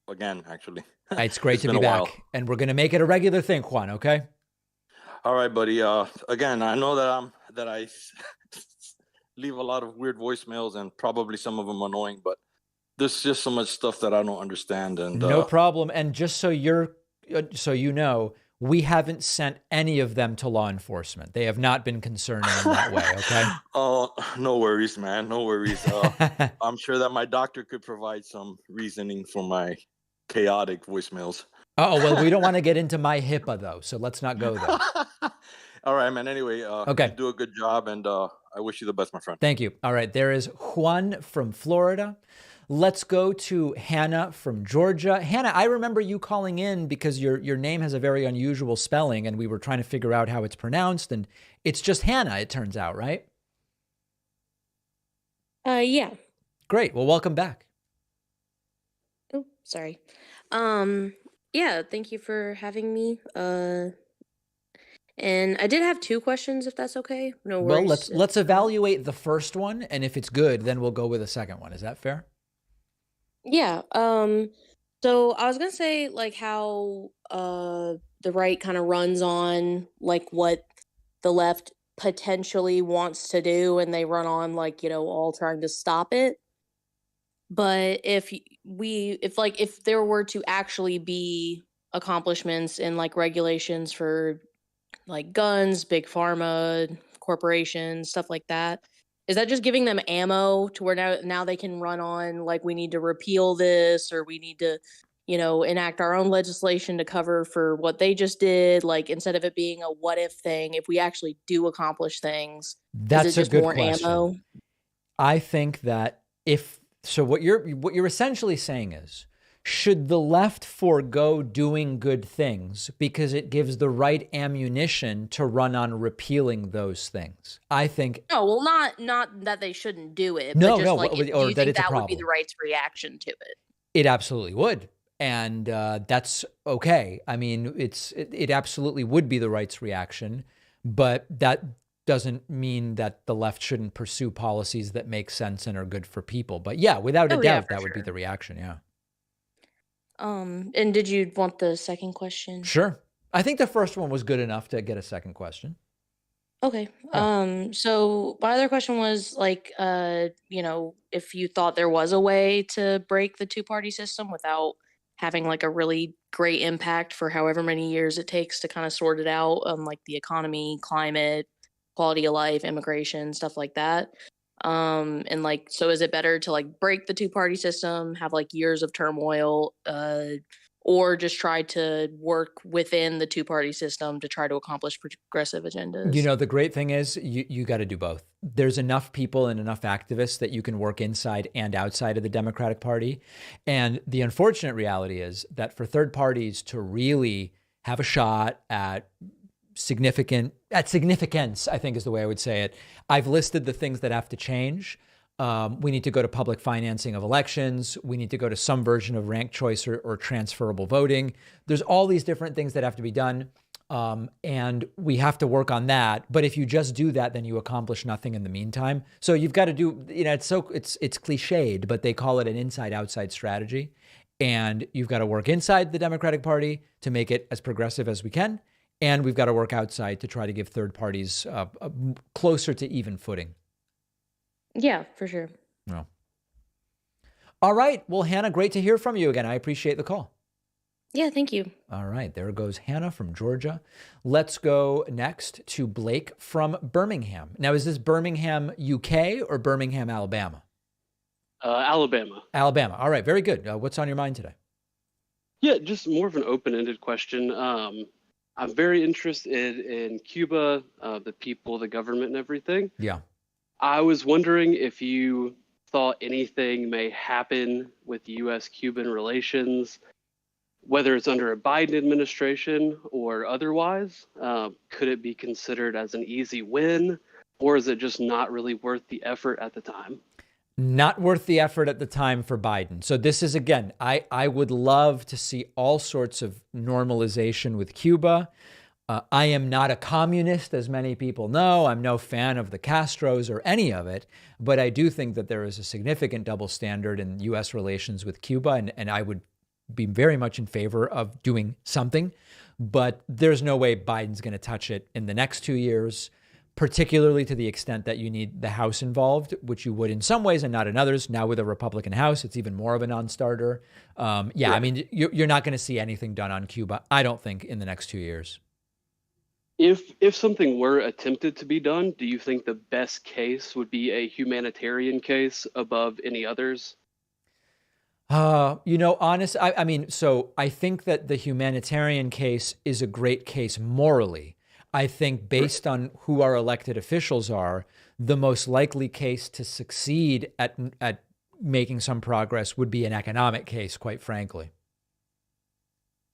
again. Actually, It's great it's to been be a back, while. and we're gonna make it a regular thing, Juan. Okay. All right, buddy. Again, I know that I leave a lot of weird voicemails, and probably some of them annoying, but there's just so much stuff that I don't understand, and No problem. And just so you know, we haven't sent any of them to law enforcement. They have not been concerning in that way. Okay. oh, no worries, man. No worries. I'm sure that my doctor could provide some reasoning for my chaotic voicemails. Oh, well, we don't want to get into my HIPAA though, so let's not go there. All right, man. Anyway, Okay. you do a good job, and I wish you the best, my friend. Thank you. All right, there is Juan from Florida. Let's go to Hannah from Georgia. Hannah, I remember you calling in because your name has a very unusual spelling, and we were trying to figure out how it's pronounced, and it's just Hannah, it turns out, right? Yeah. Great. Well, welcome back. Oh, sorry. Yeah, thank you for having me. And I did have 2 questions, if that's okay. No Well, worries. let's evaluate the first one, and if it's good, then we'll go with the second one. Is that fair? Yeah. So I was gonna say like how the right kind of runs on like what the left potentially wants to do, and they run on like all trying to stop it. But if there were to actually be accomplishments in like regulations for like guns, big pharma, corporations, stuff like that, is that just giving them ammo to where now they can run on like we need to repeal this, or we need to enact our own legislation to cover for what they just did, like instead of it being a what if thing, if we actually do accomplish things, is it That's a just good more question. ammo? I think that what you're essentially saying is, should the left forego doing good things because it gives the right ammunition to run on repealing those things? I think No, well, not that they shouldn't do it, No, but just no, like, or do you that think it's a that would be the problem. right's reaction to it? It absolutely would. And that's okay. I mean, it absolutely would be the right's reaction, but that doesn't mean that the left shouldn't pursue policies that make sense and are good for people. But yeah, without a Oh, yeah, doubt, for that would be sure. the reaction. Yeah. And did you want the second question? Sure. I think the first one was good enough to get a second question. Okay. So my other question was like, if you thought there was a way to break the two-party system without having like a really great impact for however many years it takes to kind of sort it out on like the economy, climate, quality of life, immigration, stuff like that. And like, so is it better to like break the two-party system, have like years of turmoil, or just try to work within the two-party system to try to accomplish progressive agendas? You know, the great thing is you got to do both. There's enough people and enough activists that you can work inside and outside of the Democratic Party. And the unfortunate reality is that for third parties to really have a shot at significance, I think is the way I would say it. I've listed the things that have to change. We need to go to public financing of elections. We need to go to some version of ranked choice or transferable voting. There's all these different things that have to be done. And we have to work on that. But if you just do that, then you accomplish nothing in the meantime. So you've got to do, it's cliched, but they call it an inside-outside strategy. And you've got to work inside the Democratic Party to make it as progressive as we can. And we've got to work outside to try to give third parties closer to even footing. Yeah, for sure. No. All right. Well, Hannah, great to hear from you again. I appreciate the call. Yeah, thank you. All right. There goes Hannah from Georgia. Let's go next to Blake from Birmingham. Now, is this Birmingham, UK or Birmingham, Alabama? Alabama. Alabama. All right. Very good. What's on your mind today? Yeah, just more of an open-ended question. I'm very interested in Cuba, the people, the government, and everything. Yeah. I was wondering if you thought anything may happen with U.S.-Cuban relations, whether it's under a Biden administration or otherwise. Could it be considered as an easy win, or is it just not really worth the effort at the time? Not worth the effort at the time for Biden. So this is, again, I would love to see all sorts of normalization with Cuba. I am not a communist, as many people know. I'm no fan of the Castros or any of it, but I do think that there is a significant double standard in U.S. relations with Cuba, and I would be very much in favor of doing something, but there's no way Biden's going to touch it in the next 2 years, particularly to the extent that you need the House involved, which you would in some ways and not in others. Now with a Republican House, it's even more of a non-starter. I mean, you're not going to see anything done on Cuba, I don't think, in the next 2 years. If something were attempted to be done, do you think the best case would be a humanitarian case above any others? I mean, so I think that the humanitarian case is a great case morally. I think based on who our elected officials are, the most likely case to succeed at making some progress would be an economic case, quite frankly.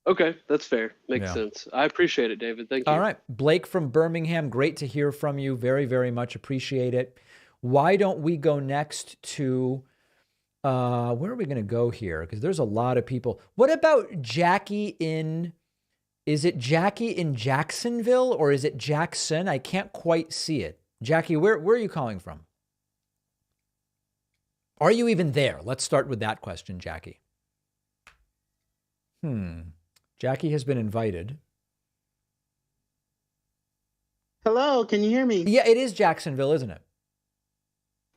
Okay, that's fair. Makes sense. I appreciate it, David. Thank you. All right. Blake from Birmingham, great to hear from you. Very, very much appreciate it. Why don't we go next to, where are we going to go here? Because there's a lot of people. What about Jackie is it Jackie in Jacksonville or is it Jackson? I can't quite see it. Jackie, where are you calling from? Are you even there? Let's start with that question, Jackie. Jackie has been invited. Hello, can you hear me? Yeah, it is Jacksonville, isn't it?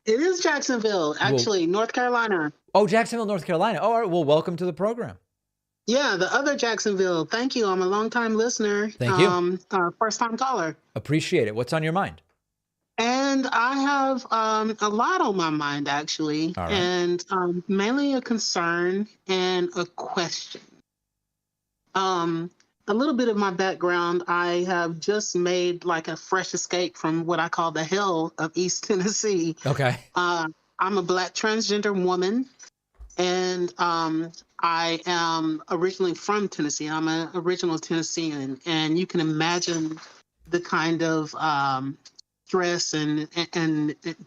It is Jacksonville, actually, North Carolina. Oh, Jacksonville, North Carolina. Oh, all right. Well, welcome to the program. Yeah, the other Jacksonville. Thank you. I'm a longtime listener. Thank you. First-time caller. Appreciate it. What's on your mind? And I have a lot on my mind, actually, All right. and mainly a concern and a question. A little bit of my background, I have just made like a fresh escape from what I call the hell of East Tennessee. Okay. I'm a Black transgender woman, and I am originally from Tennessee. I'm an original Tennessean, and you can imagine the kind of stress and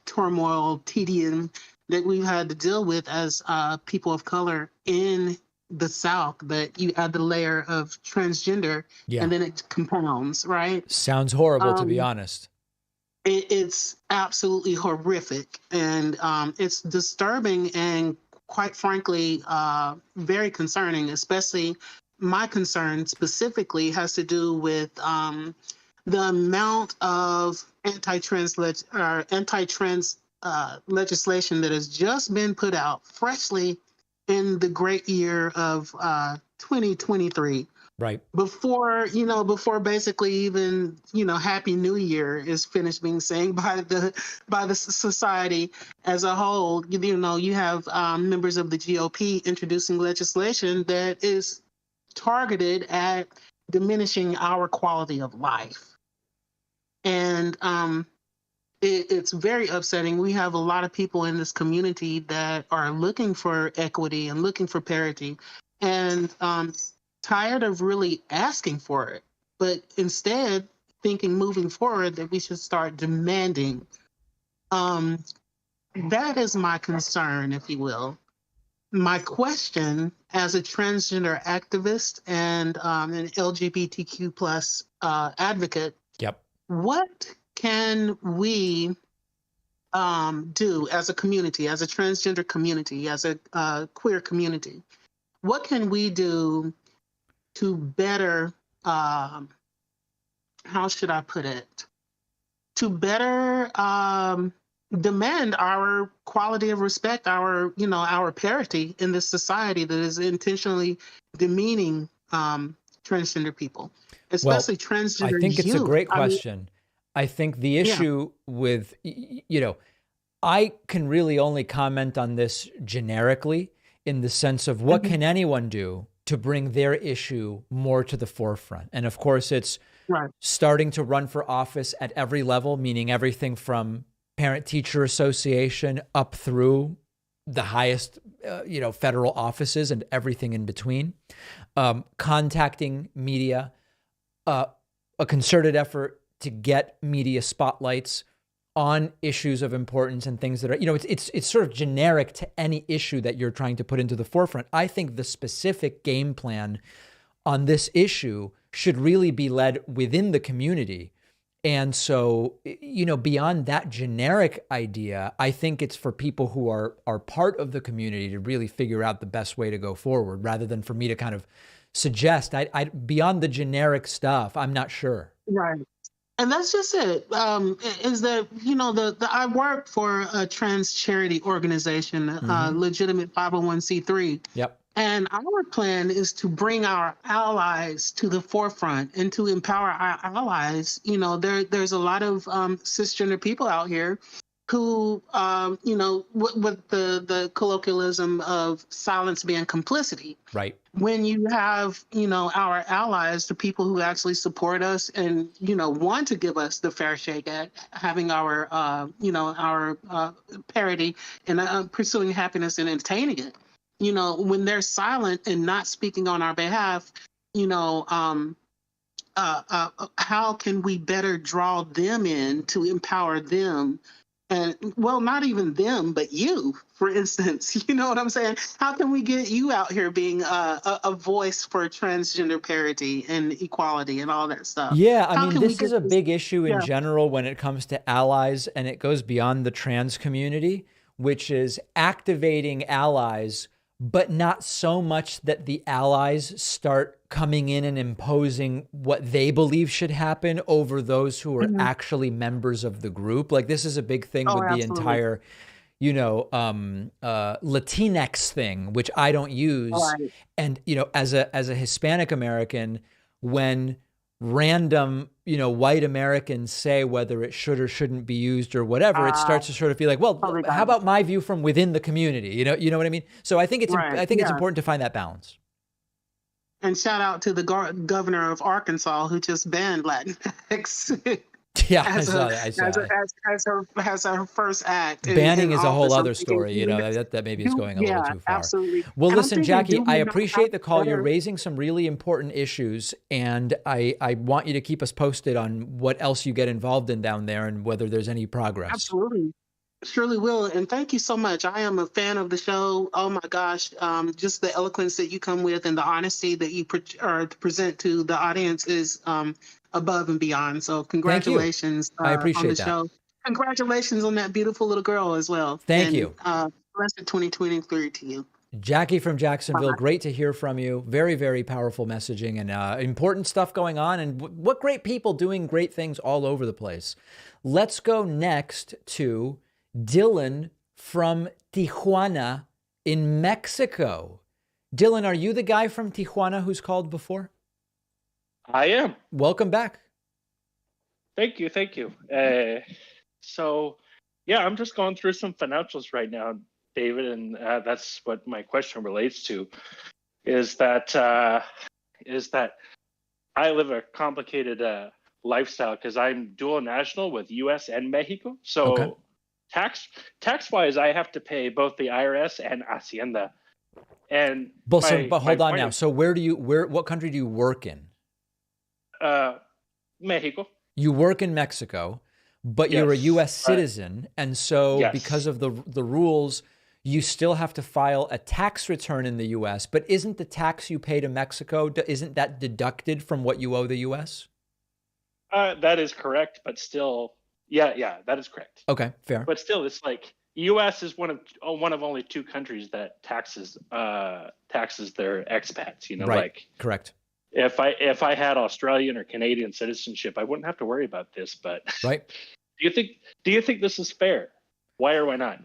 turmoil, tedium that we've had to deal with as people of color in the South. But you add the layer of transgender, and then it compounds, right? Sounds horrible, to be honest. It's absolutely horrific, and it's disturbing and quite frankly, very concerning. Especially my concern specifically has to do with the amount of anti-trans legislation that has just been put out freshly in the great year of 2023. Right. Before basically even, Happy New Year is finished being sang by the society as a whole. You have members of the GOP introducing legislation that is targeted at diminishing our quality of life. And it's very upsetting. We have a lot of people in this community that are looking for equity and looking for parity, and tired of really asking for it, but instead thinking moving forward that we should start demanding. That is my concern, if you will. My question as a transgender activist and an LGBTQ plus advocate, what can we do as a community, as a transgender community, as a queer community? What can we do to better, how should I put it? To better demand our quality of respect, our parity in this society that is intentionally demeaning transgender people, especially transgender I think it's youth. a great question. I think the issue with, I can really only comment on this generically in the sense of what can anyone do to bring their issue more to the forefront. And of course, it's starting to run for office at every level, meaning everything from parent-teacher association up through the highest, federal offices and everything in between. Contacting media, a concerted effort to get media spotlights on issues of importance and things that are, it's sort of generic to any issue that you're trying to put into the forefront. I think the specific game plan on this issue should really be led within the community. And so, beyond that generic idea, I think it's for people who are part of the community to really figure out the best way to go forward, rather than for me to kind of suggest. I beyond the generic stuff, I'm not sure. Right. And that's just it. Is that, I work for a trans charity organization, legitimate 501c3. Yep. And our plan is to bring our allies to the forefront and to empower our allies. There's a lot of cisgender people out here who, with the colloquialism of silence being complicity. Right. When you have, our allies, the people who actually support us and, want to give us the fair shake at having our, our parity and pursuing happiness and attaining it. When they're silent and not speaking on our behalf, how can we better draw them in to empower them? And well, not even them, but you, for instance, you know what I'm saying? How can we get you out here being a voice for transgender parity and equality and all that stuff? Yeah, I mean, this is a big issue in general when it comes to allies, and it goes beyond the trans community, which is activating allies, but not so much that the allies start coming in and imposing what they believe should happen over those who are actually members of the group. Like, this is a big thing with the entire, Latinx thing, which I don't use. Right. And, as a Hispanic American, when random, white Americans say whether it should or shouldn't be used or whatever, it starts to sort of feel like, well, how about my view from within the community? You know what I mean? So I think it's it's important to find that balance. And shout out to the governor of Arkansas who just banned Latinx. Yeah, as I saw that. As her first act. Banning in is a whole office. other story, that maybe is going a little too far. Absolutely. Well, And I'm listen, thinking Jackie, doing I it appreciate the call. You're better. raising some really important issues, and I want you to keep us posted on what else you get involved in down there and whether there's any progress. Absolutely. Surely will. And thank you so much. I am a fan of the show. Oh my gosh. Just the eloquence that you come with and the honesty that you present to the audience is above and beyond. So congratulations I appreciate on the that. show. Congratulations on that beautiful little girl as well. Thank you. Blessed 2023 to you. Jackie from Jacksonville, great to hear from you. Very, very powerful messaging and important stuff going on, and what great people doing great things all over the place. Let's go next to Dylan from Tijuana in Mexico. Dylan, are you the guy from Tijuana who's called before? I am. Welcome back. Thank you. So, I'm just going through some financials right now, David, and that's what my question relates to. Is that I live a complicated lifestyle because I'm dual national with U.S. and Mexico. So, tax wise, I have to pay both the IRS and Hacienda. And But hold on now. So what country do you work in? Mexico. You work in Mexico, but you're a U.S. citizen, and so because of the rules, you still have to file a tax return in the U.S. But isn't the tax you pay to Mexico, isn't that deducted from what you owe the U.S.? That is correct, but still, that is correct. Okay, fair. But still, it's like U.S. is one of only two countries that taxes their expats. Right. Like correct. If I had Australian or Canadian citizenship, I wouldn't have to worry about this. But right. Do you think this is fair? Why or why not?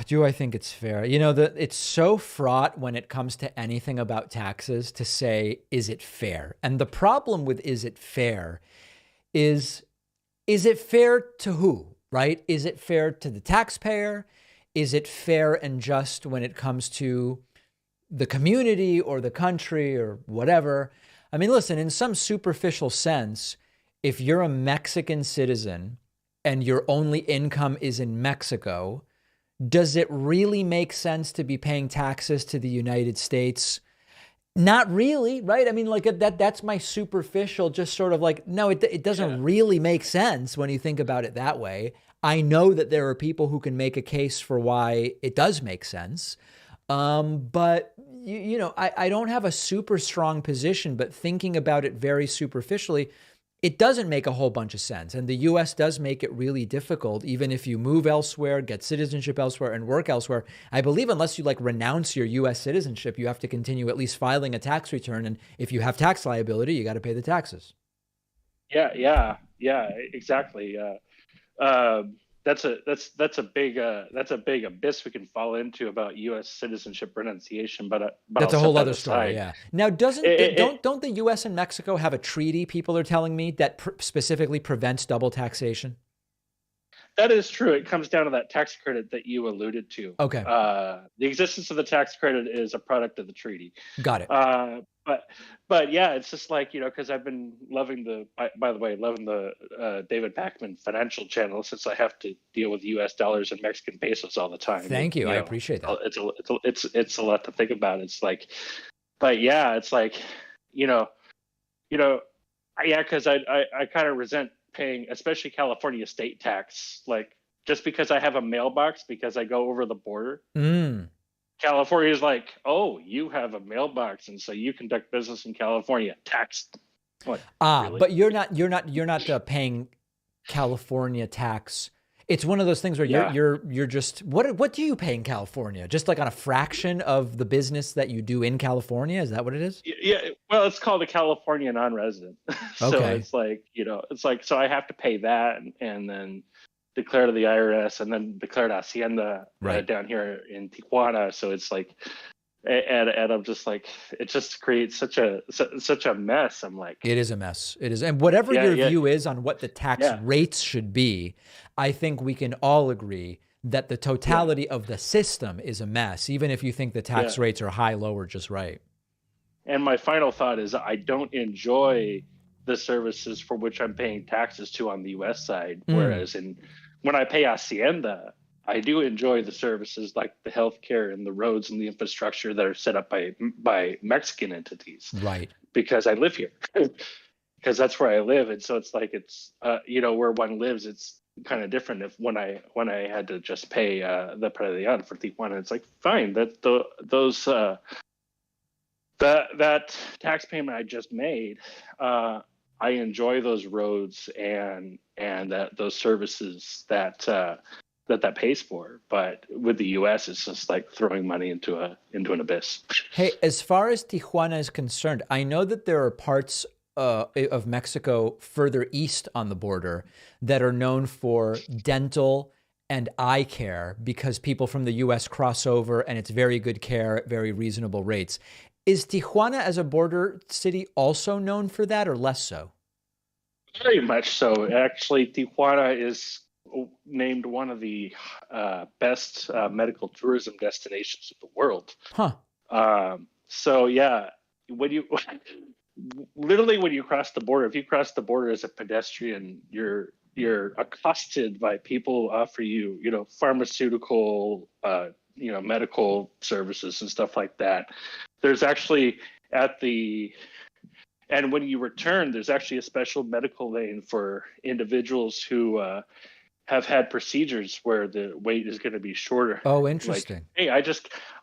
Do I think it's fair? It's so fraught when it comes to anything about taxes to say, is it fair? And the problem with is it fair is it fair to who, right? Is it fair to the taxpayer? Is it fair and just when it comes to the community or the country or whatever? I mean, listen, in some superficial sense, if you're a Mexican citizen and your only income is in Mexico, does it really make sense to be paying taxes to the United States? Not really, right? I mean, like that's my superficial, just sort of like, no, it doesn't really make sense when you think about it that way. I know that there are people who can make a case for why it does make sense. But you know, I don't have a super strong position, but thinking about it very superficially, it doesn't make a whole bunch of sense. And the US does make it really difficult, even if you move elsewhere, get citizenship elsewhere, and work elsewhere. I believe unless you like renounce your US citizenship, you have to continue at least filing a tax return. And if you have tax liability, you got to pay the taxes. Yeah, exactly. That's a big abyss we can fall into about U.S. citizenship renunciation, but That's I'll a set whole that other story. aside. Yeah. Now, don't the U.S. and Mexico have a treaty? People are telling me that specifically prevents double taxation. That is true. It comes down to that tax credit that you alluded to. Okay. The existence of the tax credit is a product of the treaty. Got it. But yeah, it's just like, you know, because I've been loving by the way, loving the David Pakman financial channel since I have to deal with U.S. dollars and Mexican pesos all the time. Thank you. I appreciate that. It's a lot to think about. It's like, but yeah, it's like, yeah, because I kind of resent paying, especially California state tax, like just because I have a mailbox because I go over the border. California is like, oh, you have a mailbox, and so you conduct business in California, taxed. What? Really? But you're not paying California tax. It's one of those things where you're just what do you pay in California? Just like on a fraction of the business that you do in California? Is that what it is? Yeah. Well, it's called a California non-resident. So it's like, so I have to pay that and then declare to the IRS and then declare to Hacienda down here in Tijuana. So it's like, and I'm just like, it just creates such a mess. I'm like, it is a mess. It is. And whatever your view is on what the tax rates should be, I think we can all agree that the totality of the system is a mess, even if you think the tax rates are high, low, or just right. And my final thought is I don't enjoy the services for which I'm paying taxes to on the US side. Whereas when I pay Hacienda, I do enjoy the services like the healthcare and the roads and the infrastructure that are set up by Mexican entities. Right. Because I live here, because that's where I live. And so it's like, it's, where one lives, it's kind of different. If when I had to just pay the predial for Tijuana, it's like, fine, that that tax payment I just made, I enjoy those roads and those services that pays for. But with the U.S., it's just like throwing money into an abyss. Hey, as far as Tijuana is concerned, I know that there are parts of Mexico further east on the border that are known for dental and eye care because people from the U.S. cross over, and it's very good care at very reasonable rates. Is Tijuana as a border city also known for that, or less so? Very much so. Actually, Tijuana is named one of the best medical tourism destinations in the world. Huh. So yeah, when you cross the border, if you cross the border as a pedestrian, you're accosted by people who offer you, pharmaceutical, medical services and stuff like that. There's actually and when you return, there's actually a special medical lane for individuals who have had procedures where the wait is going to be shorter. Oh, interesting. Like, hey,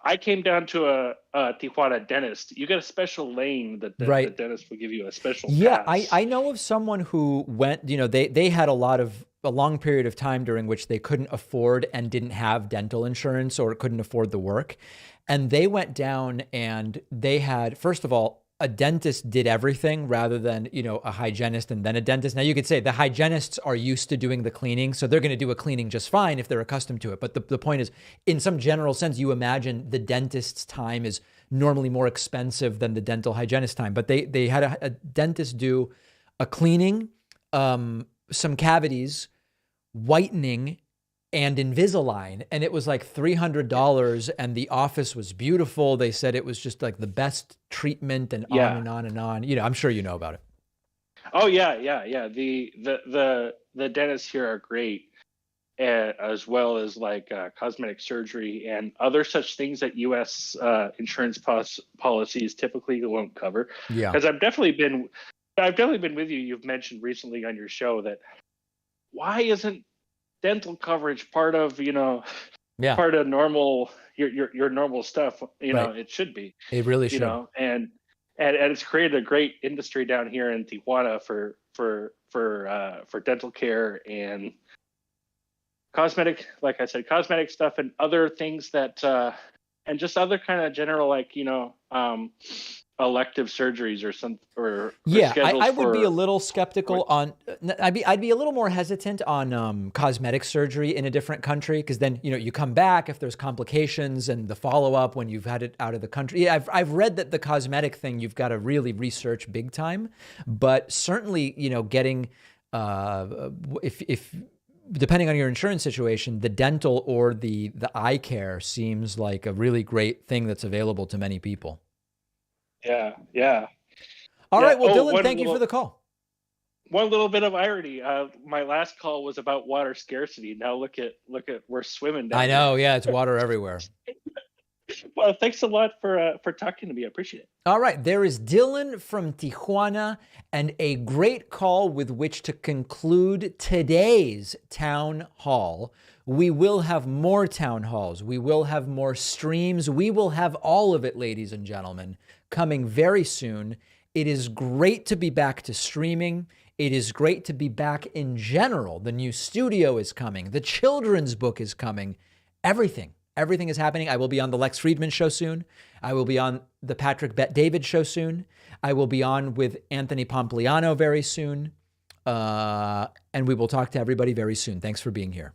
I came down to a Tijuana dentist. You get a special lane that the dentist will give you a special pass. I know of someone who went, they had a long period of time during which they couldn't afford and didn't have dental insurance or couldn't afford the work. And they went down and they had, first of all, a dentist did everything rather than, a hygienist and then a dentist. Now you could say the hygienists are used to doing the cleaning, so they're going to do a cleaning just fine if they're accustomed to it. But the point is, in some general sense, you imagine the dentist's time is normally more expensive than the dental hygienist time. But they had a dentist do a cleaning, some cavities, whitening, and Invisalign, and it was like $300, and the office was beautiful. They said it was just like the best treatment, and on and on and on. I'm sure you know about it. Oh yeah. The dentists here are great. as well as like cosmetic surgery and other such things that U.S. Insurance policies typically won't cover. Yeah. Because I've definitely been with you. You've mentioned recently on your show that why isn't dental coverage part of Yeah. part of normal your normal stuff? Right. It should be. It really should. And it's created a great industry down here in Tijuana for dental care and cosmetic, like I said, cosmetic stuff and other things that and just other kind of general elective surgeries or Yeah, schedules I would be for a little skeptical on. I'd be a little more hesitant on cosmetic surgery in a different country, because then you come back if there's complications and the follow up when you've had it out of the country. Yeah, I've read that the cosmetic thing you've got to really research big time, but certainly getting if depending on your insurance situation, the dental or the eye care seems like a really great thing that's available to many people. Yeah. All right. Well, Dylan, thank you for the call. One little bit of irony. My last call was about water scarcity. Now look at we're swimming down I know. Yeah, it's water everywhere. Well, thanks a lot for talking to me. I appreciate it. All right. There is Dylan from Tijuana, and a great call with which to conclude today's town hall. We will have more town halls. We will have more streams. We will have all of it, ladies and gentlemen, coming very soon. It is great to be back to streaming. It is great to be back in general. The new studio is coming. The children's book is coming. Everything is happening. I will be on the Lex Friedman show soon. I will be on the Patrick Bet-David show soon. I will be on with Anthony Pompliano very soon. And we will talk to everybody very soon. Thanks for being here.